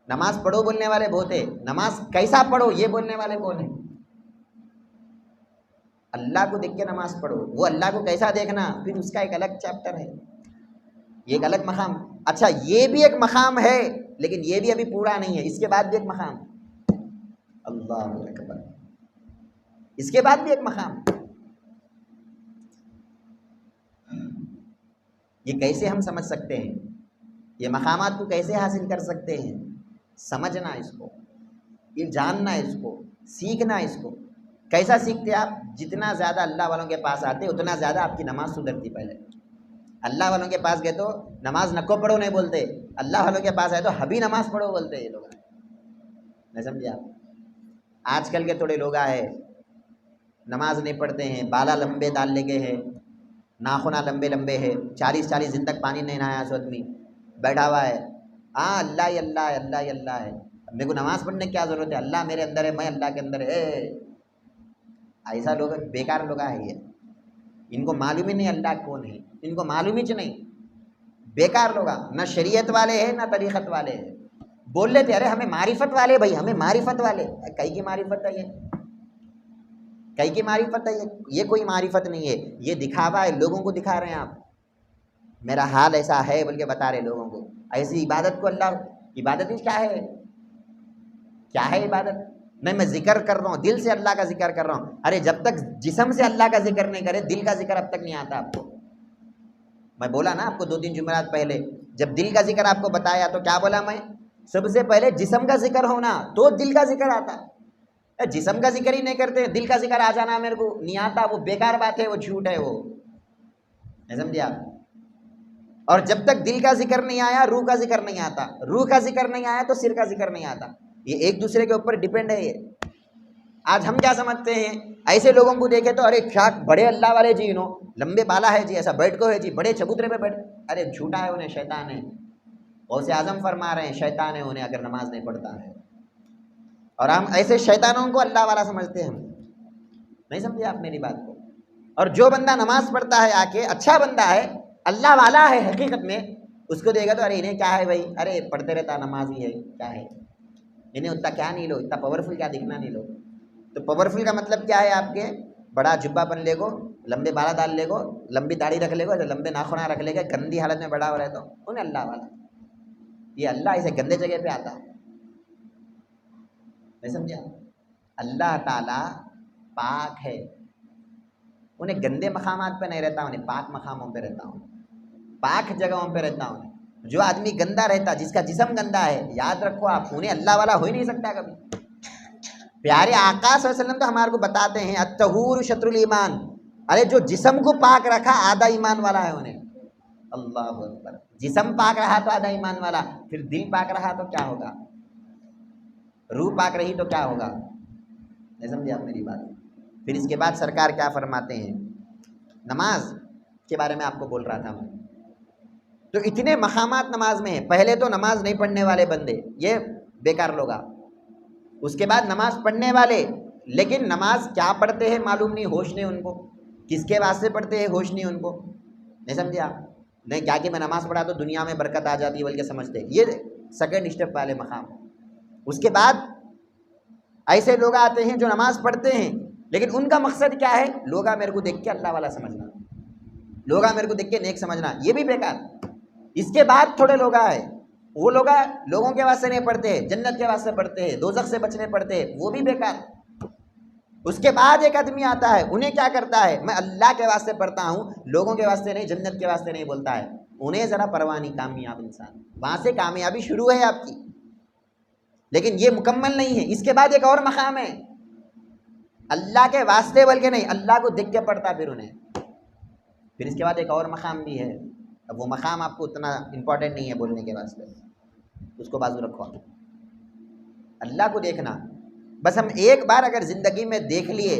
نماز پڑھو بولنے والے بہت ہیں، نماز کیسا پڑھو یہ بولنے والے کون ہیں؟ اللہ کو دیکھ کے نماز پڑھو، وہ اللہ کو کیسا دیکھنا پھر اس کا ایک الگ چیپٹر ہے، یہ ایک الگ مقام۔ اچھا یہ بھی ایک مقام ہے لیکن یہ بھی ابھی پورا نہیں ہے، اس کے بعد بھی ایک مقام۔ اللہ اکبر، اس کے بعد بھی ایک مقام۔ یہ کیسے ہم سمجھ سکتے ہیں؟ یہ مقامات کو کیسے حاصل کر سکتے ہیں؟ سمجھنا اس کو، یہ جاننا اس کو، سیکھنا اس کو۔ کیسا سیکھتے آپ؟ جتنا زیادہ اللہ والوں کے پاس آتے اتنا زیادہ آپ کی نماز سدھرتی۔ پہلے اللہ والوں کے پاس گئے تو نماز نکو پڑھو نہیں بولتے، اللہ والوں کے پاس آئے تو حبی نماز پڑھو بولتے یہ لوگ، نہیں سمجھے آپ؟ آج کل کے تھوڑے لوگ آئے نماز نہیں پڑھتے ہیں، بالا لمبے ڈال لے گئے ہیں، ناخنا لمبے لمبے ہے، 40 دن تک پانی نہیں نہایا سو آدمی بیٹھا ہوا ہے، ہاں اللہ ہی اللہ ہے، اللہ ہی اللہ ہے، میرے کو نماز پڑھنے کی کیا ضرورت ہے، اللہ میرے اندر ہے، میں اللہ کے اندر ہے۔ ایسا لوگ بیکار لوگ ہے، یہ ان کو معلوم ہی نہیں اللہ کون ہے، ان کو معلوم ہی نہیں، بیکار لوگ، نہ شریعت والے ہیں نہ طریقت والے ہیں۔ بول لیتے ارے ہمیں معرفت والے، بھائی ہمیں معرفت والے، کئی کی معرفت ہے یہ، کئی کی معرفت ہے یہ کوئی معرفت نہیں ہے، یہ دکھاوا ہے، لوگوں کو دکھا رہے ہیں آپ، میرا حال ایسا ہے بول کے بتا رہے لوگوں کو۔ ایسی عبادت کو اللہ، عبادت ہی کیا ہے؟ کیا ہے عبادت؟ نہیں میں ذکر کر رہا ہوں، دل سے اللہ کا ذکر کر رہا ہوں، ارے جب تک جسم سے اللہ کا ذکر نہیں کرے دل کا ذکر اب تک نہیں آتا آپ کو۔ میں بولا نا آپ کو 2-3 جمعرات پہلے، جب دل کا ذکر آپ کو بتایا تو کیا بولا میں؟ سب سے پہلے جسم کا ذکر ہونا تو دل کا ذکر آتا۔ جسم کا ذکر ہی نہیں کرتے، دل کا ذکر آ جانا میرے کو نہیں آتا، وہ بیکار بات ہے، وہ جھوٹ ہے، وہ نہیں سمجھے آپ؟ اور جب تک دل کا ذکر نہیں آیا روح کا ذکر نہیں آتا، روح کا ذکر نہیں آیا تو سر کا ذکر نہیں آتا، یہ ایک دوسرے کے اوپر ڈیپینڈ ہے۔ یہ آج ہم کیا سمجھتے ہیں؟ ایسے لوگوں کو دیکھے تو ارے کیا بڑے اللہ والے جی، لمبے بالا ہے جی، ایسا بیٹھ کو ہے جی، بڑے چبوترے پہ بیٹھ، ارے جھوٹا ہے، انہیں شیطان ہے۔ غوث اعظم فرما رہے ہیں شیطان ہے انہیں اگر نماز نہیں پڑھتا ہے، اور ہم ایسے شیطانوں کو اللہ والا سمجھتے ہیں، ہم نہیں سمجھے آپ میری بات کو؟ اور جو بندہ نماز پڑھتا ہے آ کے اچھا بندہ ہے، اللہ والا ہے حقیقت میں، اس کو دیکھا تو ارے انہیں کیا ہے بھائی، ارے پڑھتے رہتا نماز ہی ہے، کیا ہے انہیں اتنا کیا نہیں لو، اتنا پاورفل کیا دکھنا نہیں لو. تو پاورفل کا مطلب کیا ہے آپ کے، بڑا جبہ پہن لے گو، لمبے بالا ڈال لے گو، لمبی داڑھی رکھ لے گو، لمبے ناخن رکھ لے گا، گندی حالت میں بڑا ہو رہا ہے تو انہیں اللہ والا. یہ اللہ اسے گندے جگہ پہ آتا ہے، نہیں سمجھا؟ اللہ تعالیٰ پاک ہے، انہیں گندے مقامات پہ نہیں رہتا، انہیں پاک مقاموں پہ رہتا ہوں، پاک جگہوں پہ رہتا ہوں. جو آدمی گندا رہتا، جس کا جسم گندا ہے، یاد رکھو آپ، انہیں اللہ والا ہو ہی نہیں سکتا کبھی. پیارے آقا صلی اللہ علیہ وسلم تو ہمارے کو بتاتے ہیں الطہور شطر الایمان، ارے جو جسم کو پاک رکھا آدھا ایمان والا ہے انہیں. اللہ اکبر. جسم پاک رہا تو آدھا ایمان والا، پھر دل پاک رہا تو کیا ہوگا، روح پاک رہی تو کیا ہوگا. نہیں سمجھے آپ میری بات؟ پھر اس کے بعد سرکار کیا فرماتے ہیں، نماز کے بارے میں آپ کو بول رہا تھا میں. تو اتنے مقامات نماز میں ہیں. پہلے تو نماز نہیں پڑھنے والے بندے، یہ بیکار لوگ. اس کے بعد نماز پڑھنے والے، لیکن نماز کیا پڑھتے ہیں معلوم نہیں، ہوش نہیں ان کو، کس کے واسطے پڑھتے ہیں ہوش نہیں ان کو. نہیں سمجھے آپ؟ نہیں کیا کہ میں نماز پڑھا تو دنیا میں برکت آ جاتی ہے بلکہ سمجھتے. یہ سیکنڈ اسٹیپ والے مقام. اس کے بعد ایسے لوگ آتے ہیں جو نماز پڑھتے ہیں لیکن ان کا مقصد کیا ہے، لوگا میرے کو دیکھ کے اللہ والا سمجھنا، لوگا میرے کو دیکھ کے نیک سمجھنا، یہ بھی بیکار. اس کے بعد تھوڑے لوگ آئے، وہ لوگ لوگوں کے واسطے نہیں پڑھتے ہیں، جنت کے واسطے پڑھتے ہیں، دوزخ سے بچنے پڑھتے ہیں، وہ بھی بیکار. اس کے بعد ایک آدمی آتا ہے، انہیں کیا کرتا ہے، میں اللہ کے واسطے پڑھتا ہوں، لوگوں کے واسطے نہیں، جنت کے واسطے نہیں بولتا ہے. انہیں ذرا پرواہ نہیں، کامیاب انسان. وہاں سے کامیابی شروع ہے آپ کی، لیکن یہ مکمل نہیں ہے. اس کے بعد ایک اور مقام ہے، اللہ کے واسطے بلکہ نہیں، اللہ کو دیکھ کے پڑھتا پھر انہیں. پھر اس کے بعد ایک اور مقام بھی ہے، اب وہ مقام آپ کو اتنا امپورٹنٹ نہیں ہے بولنے کے واسطے، اس کو بازو رکھو. اللہ کو دیکھنا بس ہم ایک بار اگر زندگی میں دیکھ لیے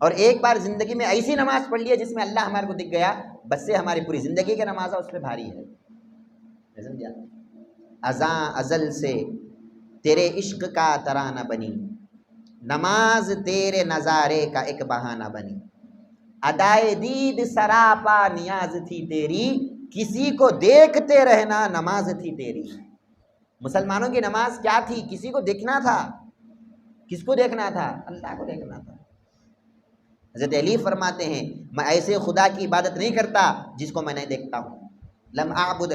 اور ایک بار زندگی میں ایسی نماز پڑھ لیے جس میں اللہ ہمارے کو دکھ گیا، بس سے ہماری پوری زندگی کی نماز ہے اس پہ بھاری ہے. سمجھا؟ ازاں ازل سے تیرے عشق کا ترانہ بنی، نماز تیرے نظارے کا ایک بہانہ بنی. ادائے دید سراپا نیاز تھی تیری، کسی کو دیکھتے رہنا نماز تھی تیری. مسلمانوں کی نماز کیا تھی؟ کسی کو دیکھنا تھا. کس کو دیکھنا تھا؟ اللہ کو دیکھنا تھا. حضرت علی فرماتے ہیں میں ایسے خدا کی عبادت نہیں کرتا جس کو میں نہیں دیکھتا ہوں. لم اعبد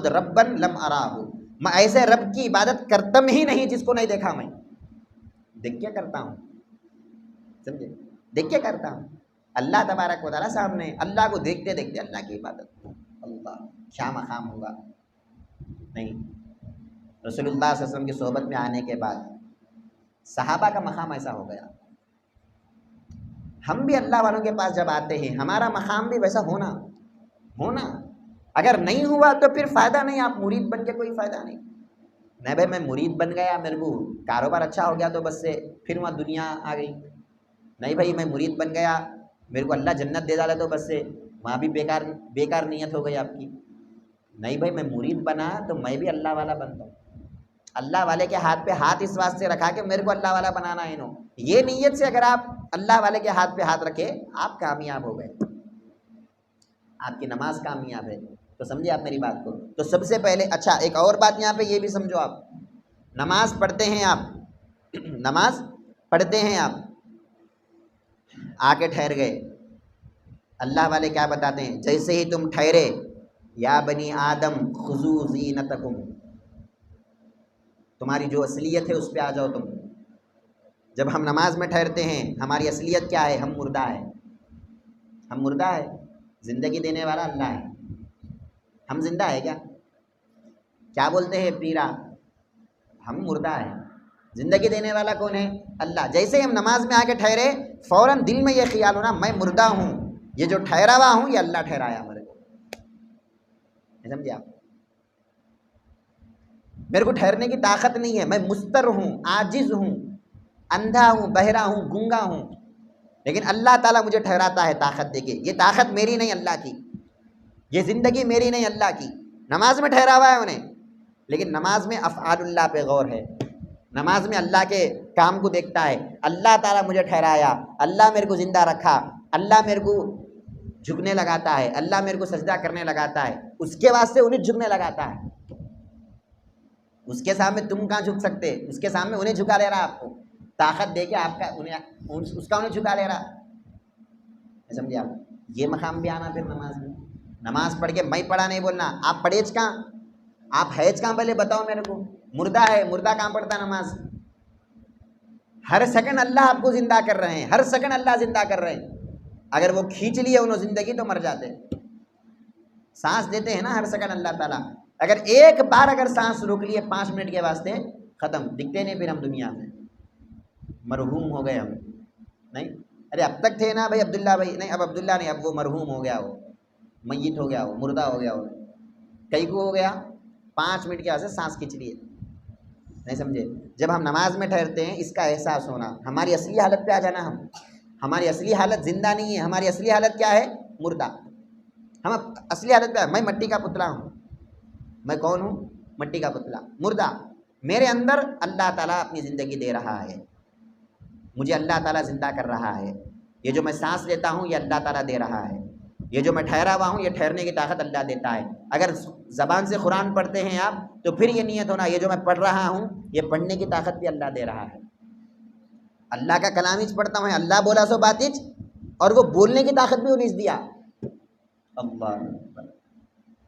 ربا لم اراہ، میں ایسے رب کی عبادت کرتا ہی نہیں جس کو نہیں دیکھا. میں دیکھ کے کرتا ہوں، سمجھے؟ دیکھ کے کرتا ہوں. اللہ تبارک و تعالیٰ سامنے، اللہ کو دیکھتے دیکھتے اللہ کی عبادت. اللہ کیا مقام ہوگا. نہیں، رسول اللہ صلی اللہ علیہ وسلم کی صحبت میں آنے کے بعد صحابہ کا مقام ایسا ہو گیا. ہم بھی اللہ والوں کے پاس جب آتے ہیں ہمارا مقام بھی ویسا ہونا. اگر نہیں ہوا تو پھر فائدہ نہیں، آپ مرید بن کے کوئی فائدہ نہیں. نہیں بھائی میں مرید بن گیا، میرے کو کاروبار اچھا ہو گیا تو بس سے پھر وہاں دنیا آ گئی. نہیں بھائی میں مرید بن گیا، میرے کو اللہ جنت دے ڈالا تو بس سے وہاں بھی بیکار نیت ہو گئی آپ کی. نہیں بھائی میں مرید بنا تو میں بھی اللہ والا بنتا ہوں. اللہ والے کے ہاتھ پہ ہاتھ اس واسطے رکھا کہ میرے کو اللہ والا بنانا ہے. یہ نیت سے اگر آپ اللہ والے کے ہاتھ پہ ہاتھ رکھے آپ کامیاب ہو گئے، آپ کی نماز کامیاب ہے. تو سمجھے آپ میری بات کو؟ تو سب سے پہلے اچھا ایک اور بات یہاں پہ یہ بھی سمجھو، آپ نماز پڑھتے ہیں، آپ آ کے ٹھہر گئے. اللہ والے کیا بتاتے ہیں، جیسے ہی تم ٹھہرے یا بنی آدم خذوا زینتکم، تمہاری جو اصلیت ہے اس پہ آ جاؤ تم. جب ہم نماز میں ٹھہرتے ہیں ہماری اصلیت کیا ہے؟ ہم مردہ ہے. زندگی دینے والا اللہ ہے، ہم زندہ ہے کیا بولتے ہیں پیرا؟ ہم مردہ ہے. زندگی دینے والا کون ہے؟ اللہ. جیسے ہی ہم نماز میں آ کے ٹھہرے فوراً دل میں یہ خیال ہونا میں مردہ ہوں، یہ جو ٹھہرا ہوا ہوں یہ اللہ ٹھہرایا میرے کو. سمجھے آپ؟ میرے کو ٹھہرنے کی طاقت نہیں ہے، میں مستر ہوں، عاجز ہوں، اندھا ہوں، بہرا ہوں، گونگا ہوں، لیکن اللہ تعالیٰ مجھے ٹھہراتا ہے طاقت دے کے. یہ طاقت میری نہیں اللہ کی، یہ زندگی میری نہیں اللہ کی. نماز میں ٹھہرا ہوا ہے انہیں، لیکن نماز میں افعال اللہ پہ غور ہے. نماز میں اللہ کے کام کو دیکھتا ہے. اللہ تعالیٰ مجھے ٹھہرایا، اللہ میرے کو زندہ رکھا، اللہ میرے کو جھکنے لگاتا ہے، اللہ میرے کو سجدہ کرنے لگاتا ہے، اس کے واسطے انہیں جھکنے لگاتا ہے۔ اس کے سامنے تم کہاں جھک سکتے؟ اس کے سامنے انہیں جھکا لے رہا آپ کو، طاقت دے کے آپ کا اس کا انہیں جھکا لے رہا۔ سمجھے آپ؟ یہ مقام بھی آنا پھر نماز میں۔ نماز پڑھ کے میں پڑھا نہیں بولنا، آپ پڑھیج کہاں؟ آپ حیج کہاں؟ پہلے بتاؤ میرے کو۔ مردہ ہے، مردہ کہاں پڑھتا نماز؟ ہر سیکنڈ اللہ آپ کو زندہ کر رہے ہیں، ہر سیکنڈ اللہ زندہ کر رہے ہیں۔ اگر وہ کھینچ لیے انہوں زندگی تو مر جاتے۔ سانس دیتے ہیں نا ہر سیکنڈ اللہ تعالیٰ، اگر ایک بار اگر سانس روک لیے 5 منٹ کے واسطے، ختم، دکھتے نہیں پھر ہم دنیا میں، مرحوم ہو گئے ہم۔ نہیں ارے اب تک تھے نا بھائی عبداللہ بھائی، نہیں اب عبداللہ نہیں، اب وہ مرحوم ہو گیا، وہ میت ہو گیا، وہ مردہ ہو گیا، وہ کئی کو ہو گیا 5 منٹ کے واسطے سانس کھینچ لیے۔ نہیں سمجھے؟ جب ہم نماز میں ٹھہرتے ہیں اس کا احساس ہونا، ہماری اصلی حالت پہ آ جانا۔ ہم ہماری اصلی حالت زندہ نہیں ہے، ہماری اصلی حالت کیا ہے؟ مردہ۔ ہم اصلی حالت پہ، میں مٹی کا پتلا ہوں۔ میں کون ہوں؟ مٹی کا پتلا، مردہ۔ میرے اندر اللہ تعالیٰ اپنی زندگی دے رہا ہے، مجھے اللہ تعالیٰ زندہ کر رہا ہے۔ یہ جو میں سانس لیتا ہوں یہ اللہ تعالیٰ دے رہا ہے، یہ جو میں ٹھہرا ہوا ہوں یہ ٹھہرنے کی طاقت اللہ دیتا ہے۔ اگر زبان سے قرآن پڑھتے ہیں آپ تو پھر یہ نیت ہونا، یہ جو میں پڑھ رہا ہوں یہ پڑھنے کی طاقت بھی اللہ دے رہا ہے۔ اللہ کا کلام ہی پڑھتا ہوں، اللہ بولا سو بات ہی، اور وہ بولنے کی طاقت بھی انہیں دیا۔ اللہ اکبر،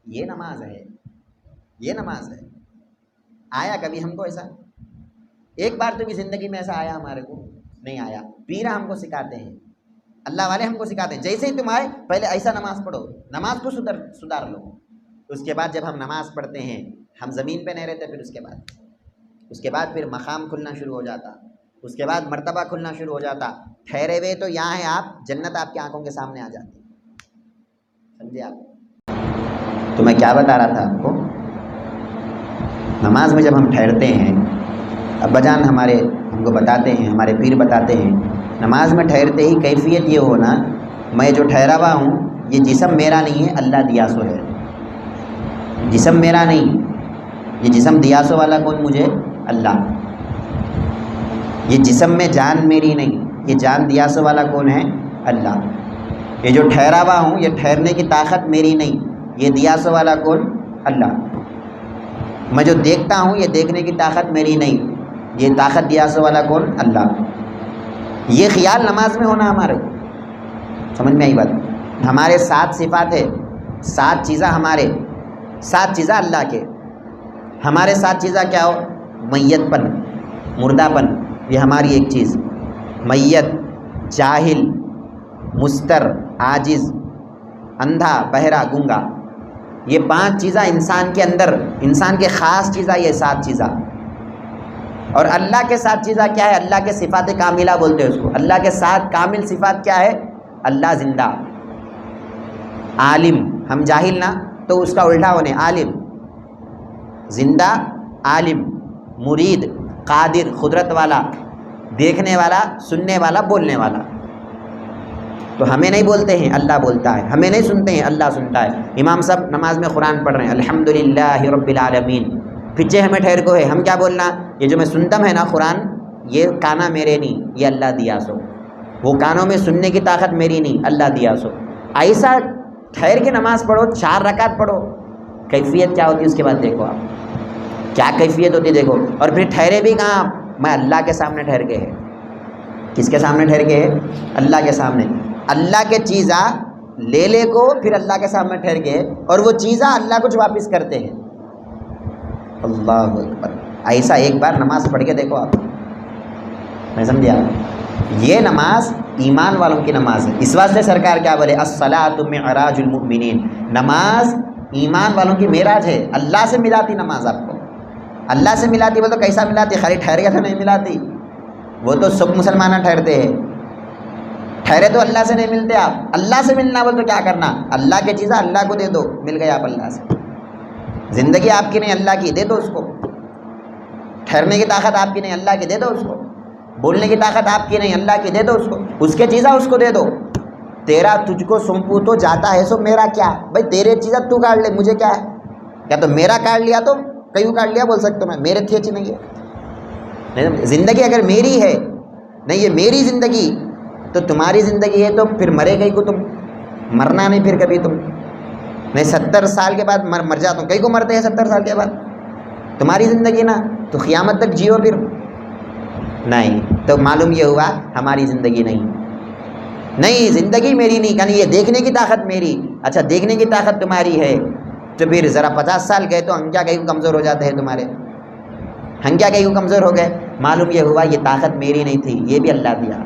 یہ نماز ہے، یہ نماز ہے۔ آیا کبھی ہم کو ایسا؟ ایک بار تو بھی زندگی میں ایسا آیا ہمارے کو؟ نہیں آیا۔ پیرا ہم کو سکھاتے ہیں، اللہ والے ہم کو سکھاتے ہیں، جیسے ہی تم آئے پہلے ایسا نماز پڑھو، نماز کو سدھار لو۔ اس کے بعد جب ہم نماز پڑھتے ہیں ہم زمین پہ نہیں رہتے، پھر اس کے بعد پھر مقام کھلنا شروع ہو جاتا، اس کے بعد مرتبہ کھلنا شروع ہو جاتا۔ ٹھہرے ہوئے تو یہاں ہیں آپ، جنت آپ کی آنکھوں کے سامنے آ جاتی۔ سمجھے آپ؟ تو میں کیا بتا رہا تھا آپ کو، نماز میں جب ہم ٹھہرتے ہیں، ابا جان ہمارے ہم کو بتاتے ہیں، ہمارے پیر بتاتے ہیں، نماز میں ٹھہرتے ہی کیفیت یہ ہونا، میں جو ٹھہرا ہوا ہوں یہ جسم میرا نہیں ہے، اللہ دیا سو ہے۔ جسم میرا نہیں، یہ جسم دیا سو والا کون؟ مجھے اللہ۔ یہ جسم میں جان میری نہیں، یہ جان دیا سو والا کون ہے؟ اللہ۔ یہ جو ٹھہرا ہوا ہوں یہ ٹھہرنے کی طاقت میری نہیں، یہ دیا سو والا کون؟ اللہ۔ میں جو دیکھتا ہوں یہ دیکھنے کی طاقت میری نہیں، یہ طاقت دیا سو والا کون؟ اللہ۔ یہ خیال نماز میں ہونا ہمارے، سمجھ میں آئی بات؟ ہمارے 7 صفات ہے، 7 چیزیں ہمارے، 7 چیزیں اللہ کے۔ ہمارے 7 چیزیں کیا ہو؟ میت پن، مردہ پن، یہ ہماری ایک چیز، میت، جاہل، مستر، عاجز، اندھا، بہرا، گونگا، یہ 5 چیزیں انسان کے اندر، انسان کے خاص چیزیں یہ 7 چیزیں۔ اور اللہ کے 7 چیزیں کیا ہے؟ اللہ کے صفات کاملہ بولتے ہیں اس کو۔ اللہ کے 7 کامل صفات کیا ہے؟ اللہ زندہ، عالم، ہم جاہل نا تو اس کا الٹا ہونے، عالم، زندہ، عالم، مرید، قادر، قدرت والا، دیکھنے والا، سننے والا، بولنے والا۔ تو ہمیں نہیں بولتے ہیں، اللہ بولتا ہے، ہمیں نہیں سنتے ہیں، اللہ سنتا ہے۔ امام صاحب نماز میں قرآن پڑھ رہے ہیں، الحمدللہ رب العالمین، پیچھے ہمیں ٹھہر کو ہے، ہم کیا بولنا؟ یہ جو میں سنتا ہے نا قرآن، یہ کانا میرے نہیں، یہ اللہ دیا سو، وہ کانوں میں سننے کی طاقت میری نہیں، اللہ دیا سو۔ ایسا ٹھہر کے نماز پڑھو، 4 رکعت پڑھو، کیفیت کیا ہوتی ہے اس کے بعد دیکھو آپ کیا کیفیت ہوتی ہے، دیکھو۔ اور پھر ٹھہرے بھی کہاں؟ میں اللہ کے سامنے ٹھہر کے ہے۔ کس کے سامنے ٹھہر کے ہے؟ اللہ کے سامنے۔ اللہ کے چیزاں لے لے کو پھر اللہ کے سامنے ٹھہر کے، اور وہ چیزاں اللہ کو واپس کرتے ہیں۔ اللہ اکبر، ایسا ایک بار نماز پڑھ کے دیکھو آپ، میں سمجھا؟ یہ نماز ایمان والوں کی نماز ہے۔ اس واسطے سرکار کیا بولے؟ الصلاۃ معراج المؤمنین، نماز ایمان والوں کی معراج ہے، اللہ سے ملاتی نماز آپ کو۔ اللہ سے ملاتی بولے تو کیسا ملاتی؟ خالی ٹھہر گیا تو نہیں ملاتی، وہ تو سب مسلمان ٹھہرتے ہیں، ٹھہرے تو اللہ سے نہیں ملتے آپ۔ اللہ سے ملنا بول تو کیا کرنا؟ اللہ کی چیزیں اللہ کو دے دو، مل گئے آپ اللہ سے۔ زندگی آپ کی نہیں اللہ کی، دے دو اس کو۔ ٹھہرنے کی طاقت آپ کی نہیں اللہ کی، دے دو اس کو۔ بولنے کی طاقت آپ کی نہیں اللہ کی، دے دو اس کو۔ اس کے چیزیں اس کو دے دو۔ تیرا تجھ کو سونپو تو جاتا ہے سو میرا کیا؟ بھائی تیرے چیزیں تو کاٹ لے، مجھے کیا ہے؟ کیا تو میرا کاٹ لیا تو کیوں کاٹ لیا بول سکتا میں، میرے تھی اچھی نہیں ہے۔ زندگی اگر میری ہے، نہیں یہ میری زندگی، تو تمہاری زندگی ہے تو پھر مرے گئی کو تم مرنا نہیں پھر کبھی تم نہیں 70 سال کے بعد مر جاتا ہوں. کئی کو مرتے ہیں 70 سال کے بعد. تمہاری زندگی نا تو قیامت تک جیو پھر نہیں. تو معلوم یہ ہوا ہماری زندگی نہیں زندگی میری نہیں. یعنی یہ دیکھنے کی طاقت میری. اچھا دیکھنے کی طاقت تمہاری ہے تو پھر ذرا 50 سال گئے تو ہنکیا کہیں کو کمزور ہو جاتے ہیں تمہارے. ہنکیا کہیں کو کمزور ہو گئے. معلوم یہ ہوا یہ طاقت میری نہیں تھی, یہ بھی اللہ دیا.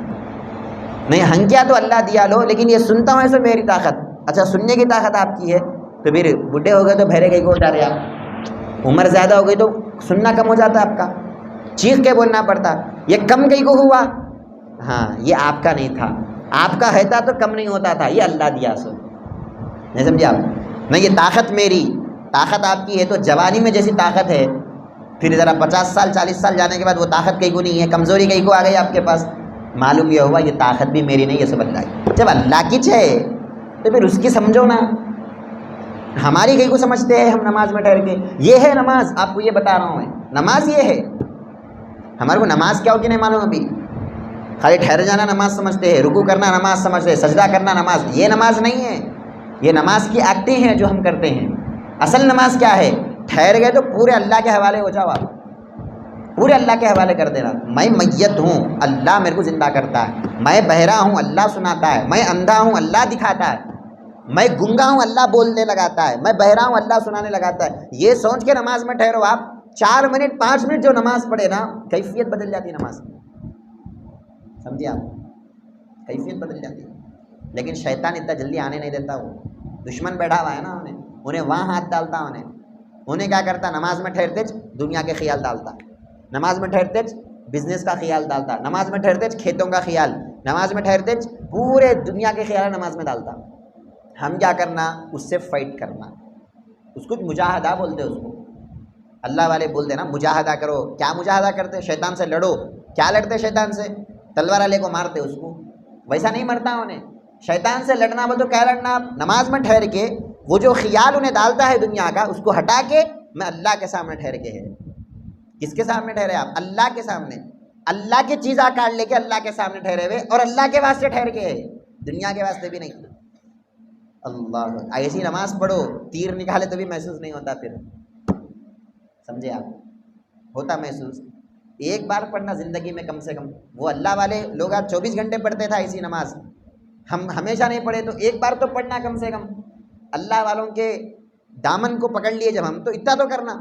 نہیں ہنکیا تو اللہ دیا لو, لیکن یہ سنتا ہوں ایسے میری طاقت. اچھا سننے کی طاقت آپ کی ہے تو پھر بڈھے ہو گئے تو بہرے کہیں کو ہو جاتے آپ. عمر زیادہ ہو گئی تو سننا کم ہو جاتا آپ کا, چیخ کے بولنا پڑتا. یہ کم کہیں کو ہوا, ہاں یہ آپ کا نہیں تھا. آپ کا ہے تھا تو کم نہیں ہوتا تھا, یہ اللہ دیا سو. نہیں سمجھے آپ؟ نہیں یہ طاقت میری. طاقت آپ کی ہے تو جوانی میں جیسی طاقت ہے, پھر ذرا 50 سال 40 سال جانے کے بعد وہ طاقت کہیں کو نہیں ہے, کمزوری کہیں کو آ گئی آپ کے پاس. معلوم یہ ہوا یہ طاقت بھی میری نہیں, یہ سب اللہ کی. جب اللہ کی ہے تو پھر اس کی سمجھو نا. ہماری کہیں کو سمجھتے ہیں ہم نماز میں ٹھہر کے. یہ ہے نماز, آپ کو یہ بتا رہا ہوں میں, نماز یہ ہے. ہمارے کو نماز کیا ہوتی نہیں معلوم ابھی. خالی ٹھہر جانا نماز سمجھتے ہیں, رکوع کرنا نماز سمجھتے ہیں, سجدہ کرنا نماز. یہ نماز نہیں ہے. یہ نماز کی ایکٹیں ہیں جو ہم کرتے ہیں. اصل نماز کیا ہے؟ ٹھہر گئے تو پورے اللہ کے حوالے ہو جاؤ آپ. پورے اللہ کے حوالے کر دینا. میں میت ہوں, اللہ میرے کو زندہ کرتا ہے. میں بہرا ہوں, اللہ سناتا ہے. میں اندھا ہوں, اللہ دکھاتا ہے. میں گنگا ہوں, اللہ بولنے لگاتا ہے. میں بہرا ہوں, اللہ سنانے لگاتا ہے. یہ سوچ کے نماز میں ٹھہرو آپ. 4 منٹ 5 منٹ جو نماز پڑھے نا, کیفیت بدل جاتی ہے نماز. سمجھے آپ؟ کیفیت بدل جاتی ہے. لیکن شیطان اتنا جلدی آنے نہیں دیتا. وہ دشمن بیٹھا ہوا ہے نا, انہیں وہاں ہاتھ ڈالتا. انہیں کیا کرتا, نماز میں ٹھہرتے دنیا کے خیال ڈالتا, نماز میں ٹھہرتے بزنس کا خیال ڈالتا, نماز میں ٹھہرتے کھیتوں کا خیال, نماز میں ٹھہرتے پورے دنیا کے خیال نماز میں ڈالتا. ہم کیا کرنا, اس سے فائٹ کرنا. اس کو مجاہدہ بولتے اس کو. اللہ والے بولتے نا مجاہدہ کرو. کیا مجاہدہ کرتے؟ شیطان سے لڑو. کیا لڑتے شیطان سے؟ تلوار والے کو مارتے اس کو. ویسا نہیں مرتا انہیں. شیطان سے لڑنا بول تو کیا لڑنا آپ؟ نماز میں ٹھہر کے وہ جو خیال انہیں ڈالتا ہے دنیا کا, اس کو ہٹا کے میں اللہ کے سامنے ٹھہر کے ہے. کس کے سامنے ٹھہرے آپ؟ اللہ کے سامنے. اللہ کی چیزاں کاٹ لے کے اللہ کے سامنے ٹھہرے ہوئے, اور اللہ کے واسطے ٹھہر کے ہے, دنیا کے واسطے بھی نہیں. اللہ, ایسی نماز پڑھو تیر نکالے تو بھی محسوس نہیں ہوتا. پھر سمجھے آپ؟ ہوتا محسوس. ایک بار پڑھنا زندگی میں کم سے کم. وہ اللہ والے لوگ آج 24 گھنٹے پڑھتے تھا ایسی نماز, ہم ہمیشہ نہیں پڑھے, تو ایک بار تو پڑھنا کم سے کم. اللہ والوں کے دامن کو پکڑ لیے جب ہم, تو اتنا تو کرنا.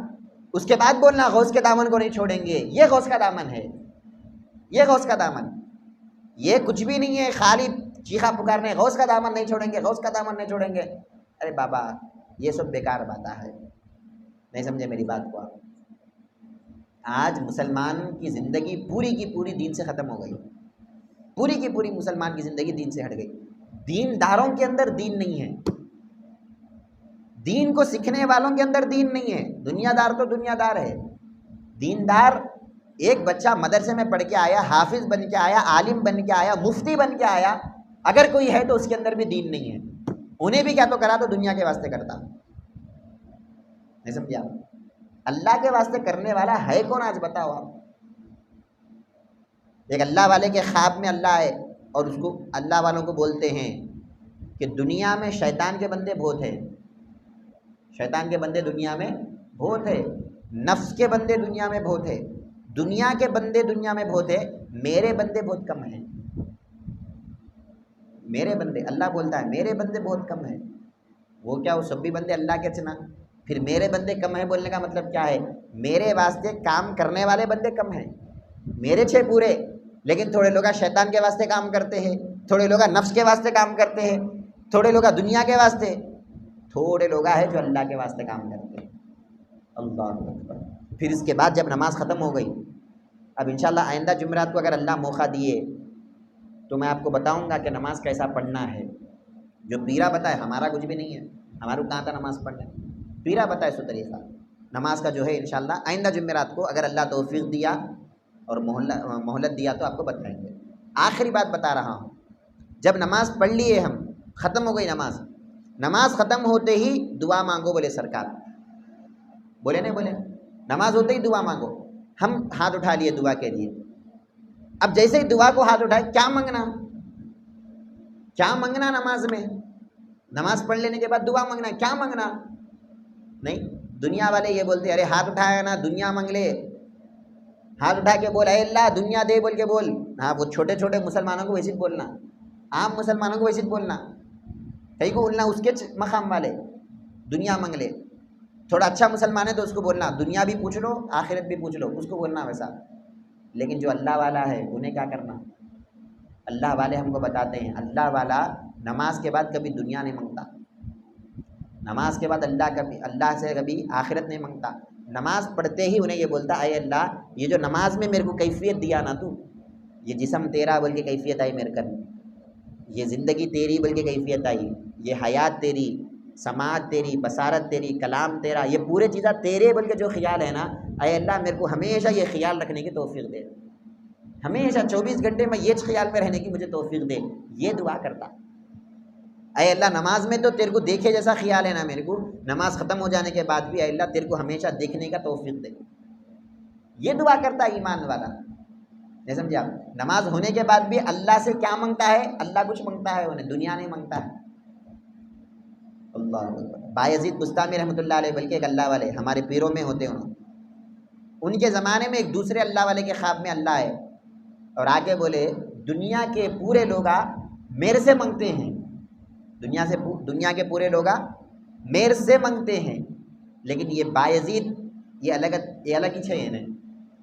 اس کے بعد بولنا غوث کے دامن کو نہیں چھوڑیں گے. یہ غوث کا دامن ہے, یہ غوث کا دامن. یہ کچھ بھی نہیں ہے, خالی چیخا پکارنے غوث کا دامن نہیں چھوڑیں گے, غوث کا دامن نہیں چھوڑیں گے. ارے بابا یہ سب بیکار باتیں ہے. نہیں سمجھے میری بات کو آپ؟ آج مسلمان کی زندگی پوری کی پوری دین سے ختم ہو گئی. پوری کی پوری مسلمان کی زندگی دین سے ہٹ گئی. دینداروں کے اندر دین نہیں ہے. دین کو سیکھنے والوں کے اندر دین نہیں ہے. دنیا دار تو دنیا دار ہے. دیندار ایک بچہ مدرسے میں پڑھ کے آیا, حافظ بن کے آیا, عالم بن کے آیا, مفتی بن کے آیا, اگر کوئی ہے تو اس کے اندر بھی دین نہیں ہے. انہیں بھی کیا تو کرا تو دنیا کے واسطے کرتا. نہیں سمجھا؟ اللہ کے واسطے کرنے والا ہے کون آج بتاؤ آپ؟ ایک اللہ والے کے خواب میں اللہ ہے, اور اس کو اللہ والوں کو بولتے ہیں کہ دنیا میں شیطان کے بندے بہت ہیں. شیطان کے بندے دنیا میں بہت ہے, نفس کے بندے دنیا میں بہت ہے, دنیا کے بندے دنیا میں بہت ہے, میرے بندے بہت کم ہیں. میرے بندے, اللہ بولتا ہے میرے بندے بہت کم ہیں. وہ کیا, وہ سب بھی بندے اللہ کے چنا؟ پھر میرے بندے کم ہیں بولنے کا مطلب کیا ہے؟ میرے واسطے کام کرنے والے بندے کم ہیں. میرے 6 پورے, لیکن تھوڑے لوگ شیطان کے واسطے کام کرتے ہیں, تھوڑے لوگ نفس کے واسطے کام کرتے ہیں, تھوڑے لوگ دنیا کے واسطے, تھوڑے لوگ ہیں جو اللہ کے واسطے کام کرتے ہیں. اللہ اکبر. پھر اس کے بعد جب نماز ختم ہو گئی, اب انشاءاللہ آئندہ جمعرات کو اگر اللہ موقع دیے تو میں آپ کو بتاؤں گا کہ نماز کیسا پڑھنا ہے. جو پیرا بتائے, ہمارا کچھ بھی نہیں ہے, ہمارا کہاں تھا نماز پڑھنا. پیرا بتائے سو طریقہ نماز کا جو ہے انشاءاللہ آئندہ جمعرات کو اگر اللہ توفیق دیا اور مہلت دیا تو آپ کو بتائیں گے. آخری بات بتا رہا ہوں, جب نماز پڑھ لیے ہم, ختم ہو گئی نماز, نماز ختم ہوتے ہی دعا مانگو بولے سرکار. بولے نہیں بولے؟ نماز ہوتے ہی دعا مانگو. ہم ہاتھ اٹھا لیے دعا کے لیے. اب جیسے ہی دعا کو ہاتھ اٹھائے, کیا مانگنا؟ کیا مانگنا نماز میں؟ نماز پڑھ لینے کے بعد دعا مانگنا، کیا مانگنا؟ نہیں، دنیا والے یہ بولتے ارے ہاتھ اٹھایا نا دنیا مانگ لے، ہاتھ اٹھا کے بول اے اللہ دنیا دے بول کے بول. ہاں وہ چھوٹے چھوٹے مسلمانوں کو ویسے ہی بولنا، عام مسلمانوں کو ویسے ہی بولنا، کہیں کو بولنا اس کے مقام والے دنیا مانگ لے. تھوڑا اچھا مسلمان ہے تو اس کو بولنا دنیا بھی پوچھ لو آخرت بھی پوچھ لو، اس کو بولنا ویسا. لیکن جو اللہ والا ہے انہیں کیا کرنا؟ اللہ والے ہم کو بتاتے ہیں اللہ والا نماز کے بعد کبھی دنیا نہیں مانگتا، نماز کے بعد اللہ سے کبھی آخرت نہیں مانگتا. نماز پڑھتے ہی انہیں یہ بولتا اے اللہ یہ جو نماز میں میرے کو کیفیت دیا نا تو، یہ جسم تیرا بول کے کیفیت آئی میرے کن، یہ زندگی تیری بول کے کیفیت آئی، یہ حیات تیری، سماعت تیری، بصارت تیری، کلام تیرا، یہ پورے چیزیں تیرے بول کے جو خیال ہے نا، اے اللہ میرے کو ہمیشہ یہ خیال رکھنے کی توفیق دے، ہمیشہ 24 گھنٹے میں یہ خیال میں رہنے کی مجھے توفیق دے. یہ دعا کرتا اے اللہ نماز میں تو تیرے کو دیکھے جیسا خیال ہے نا میرے کو، نماز ختم ہو جانے کے بعد بھی اے اللہ تیرے کو ہمیشہ دیکھنے کا توفیق دے. یہ دعا کرتا ہے ایمان والا. نہیں سمجھے آپ؟ نماز ہونے کے بعد بھی اللہ سے کیا مانگتا ہے؟ اللہ کچھ مانگتا ہے انہیں، دنیا نہیں مانگتا ہے. اللہ اکبر. بایزید بستامی رحمۃ اللہ علیہ بلکہ ایک اللہ والے ہمارے پیروں میں ہوتے ہیں، ان کے زمانے میں ایک دوسرے اللہ والے کے خواب میں اللہ آئے اور آگے بولے دنیا کے پورے لوگ میرے سے مانگتے ہیں، دنیا کے پورے لوگ میرے سے مانگتے ہیں، لیکن یہ بایزید یہ الگ ہی ہے،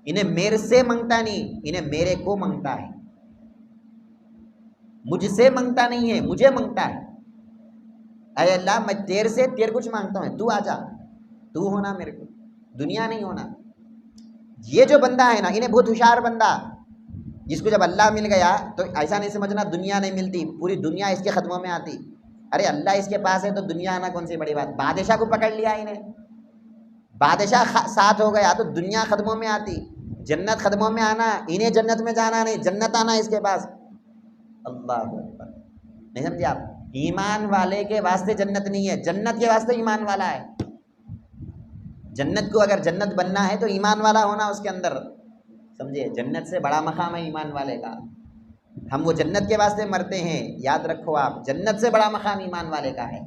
انہیں میرے سے مانگتا نہیں، انہیں میرے کو مانگتا ہے، مجھ سے مانگتا نہیں ہے، مجھے مانگتا ہے. اے اللہ میں تیرے سے تیرے کچھ مانگتا ہوں، تو آ جا، تو ہونا میرے کو، دنیا نہیں ہونا. یہ جو بندہ ہے نا انہیں بہت ہوشیار بندہ، جس کو جب اللہ مل گیا تو ایسا نہیں سمجھنا دنیا نہیں ملتی، پوری دنیا اس کے قدموں میں آتی. ارے اللہ اس کے پاس ہے تو دنیا آنا کون سی بڑی بات. بادشاہ کو پکڑ لیا انہیں، بادشاہ ساتھ ہو گیا تو دنیا قدموں میں آتی، جنت قدموں میں آنا، انہیں جنت میں جانا نہیں، جنت آنا اس کے پاس. اللہ اکبر. نہیں سمجھے آپ؟ ایمان والے کے واسطے جنت نہیں ہے، جنت کے واسطے ایمان والا ہے. جنت کو اگر جنت بننا ہے تو ایمان والا ہونا اس کے اندر، سمجھے؟ جنت سے بڑا مقام ہے ایمان والے کا. ہم وہ جنت کے واسطے مرتے ہیں، یاد رکھو آپ، جنت سے بڑا مقام ایمان والے کا ہے.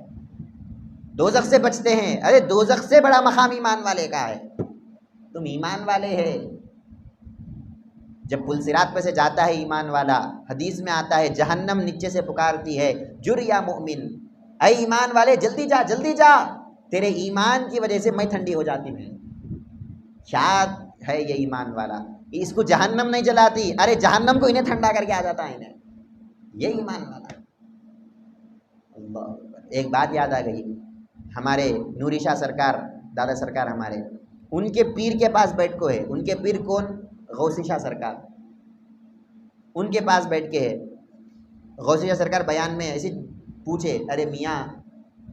دوزخ سے بچتے ہیں، ارے دوزخ سے بڑا مقام ایمان والے کا ہے. تم ایمان والے ہے. جب پل صراط پہ سے جاتا ہے ایمان والا، حدیث میں آتا ہے جہنم نیچے سے پکارتی ہے جر یا مومن، اے ایمان والے جلدی جا جلدی جا، تیرے ایمان کی وجہ سے میں ٹھنڈی ہو جاتی ہوں. کیا ہے یہ ایمان والا، اس کو جہنم نہیں جلاتی، ارے جہنم کو انہیں ٹھنڈا کر کے آ جاتا ہے انہیں. یہ ایمان والا. اللہ. ایک بات یاد آ گئی، ہمارے نوری شاہ سرکار دادا سرکار ہمارے، ان کے پیر کے پاس بیٹھ کو ہے. ان کے پیر کون؟ غوثی شاہ سرکار. ان کے پاس بیٹھ کے ہے. غوثی شاہ سرکار بیان میں ایسے پوچھے ارے میاں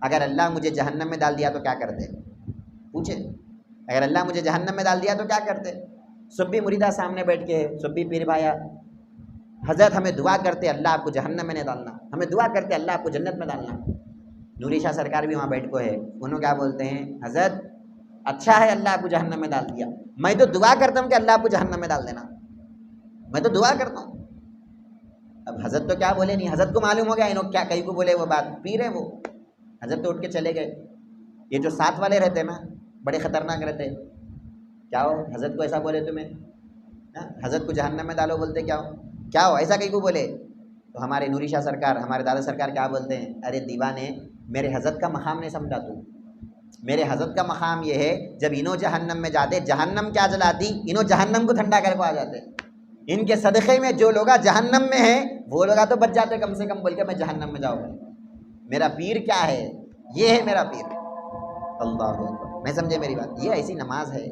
اگر اللہ مجھے جہنم میں ڈال دیا تو کیا کرتے؟ پوچھے اگر اللہ مجھے جہنم میں ڈال دیا تو کیا کرتے؟ سبھی مریدہ سامنے بیٹھ کے ہے، سبھی پیر بھایا حضرت ہمیں دعا کرتے اللہ آپ کو جہنم میں نہیں ڈالنا، ہمیں دعا کرتے اللہ آپ کو جنت میں ڈالنا. نوری شاہ سرکار بھی وہاں بیٹھ کو ہے. انہوں کیا بولتے ہیں حضرت اچھا ہے اللہ آپ کو جہنم میں ڈال دیا، میں تو دعا کرتا ہوں کہ اللہ آپ کو جہنم میں ڈال دینا، میں تو دعا کرتا ہوں. اب حضرت تو کیا بولے نہیں، حضرت کو معلوم ہو گیا انہوں کیا کہیں کو بولے وہ بات، پیر ہے وہ. حضرت تو اٹھ کے چلے گئے. یہ جو ساتھ والے رہتے نا بڑے خطرناک رہتے، کیا ہو حضرت کو ایسا بولے تمہیں، حضرت کو جہنم میں ڈالو بولتے کیا ہو ایسا کہیں کو بولے. تو ہمارے نوری شاہ سرکار ہمارے دادا سرکار کیا بولتے ہیں، ارے دیوانے میرے حضرت کا مقام نہیں سمجھا تو، میرے حضرت کا مقام یہ ہے جب انہوں جہنم میں جاتے جہنم کیا جلاتی، انہوں جہنم کو ٹھنڈا کر کو آ جاتے. ان کے صدقے میں جو لوگ جہنم میں ہیں وہ لوگ تو بچ جاتے کم سے کم، بول کے میں جہنم میں جاؤں گا. میرا پیر کیا ہے، یہ ہے میرا پیر. اللہ اکبر. میں سمجھے میری بات؟ یہ ایسی نماز ہے،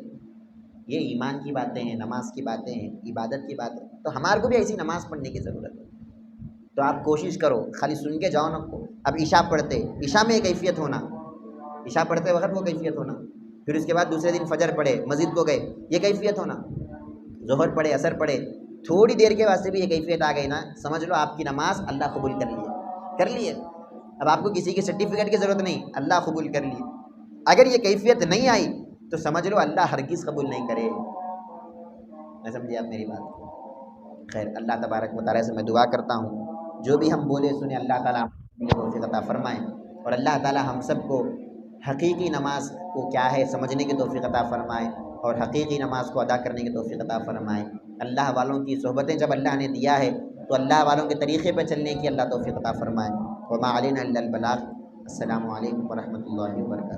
یہ ایمان کی باتیں ہیں، نماز کی باتیں ہیں، عبادت کی باتیں. تو ہمارے کو بھی ایسی نماز پڑھنے کی ضرورت ہے. تو آپ کوشش کرو، خالی سن کے جاؤ نا کو. اب عشاء پڑھتے، عشاء میں یہ کیفیت ہونا، عشاء پڑھتے وقت وہ کیفیت ہونا، پھر اس کے بعد دوسرے دن فجر پڑھے مسجد کو گئے یہ کیفیت ہونا، ظہر پڑھے عصر پڑھے تھوڑی دیر کے واسطے بھی یہ کیفیت آ گئی نا، سمجھ لو آپ کی نماز اللہ قبول کر لیے. اب آپ کو کسی کی سرٹیفکیٹ کی ضرورت نہیں، اللہ قبول کر لیے. اگر یہ کیفیت نہیں آئی تو سمجھ لو اللہ ہرگز قبول نہیں کرے. میں سمجھے آپ میری بات؟ خیر اللہ تبارک و تعالیٰ سے میں دعا کرتا ہوں جو بھی ہم بولے سنے اللہ تعالیٰ توفیق عطا فرمائیں. اور اللہ تعالی ہم سب کو حقیقی نماز کو کیا ہے سمجھنے کی توفیق عطا فرمائے اور حقیقی نماز کو ادا کرنے کی توفیق عطا فرمائے۔ اللہ والوں کی صحبتیں جب اللہ نے دیا ہے تو اللہ والوں کے طریقے پہ چلنے کی اللہ توفیق عطا فرمائے۔ وما علینا الا البلاغ۔ السلام علیکم ورحمۃ اللہ وبرکاتہ۔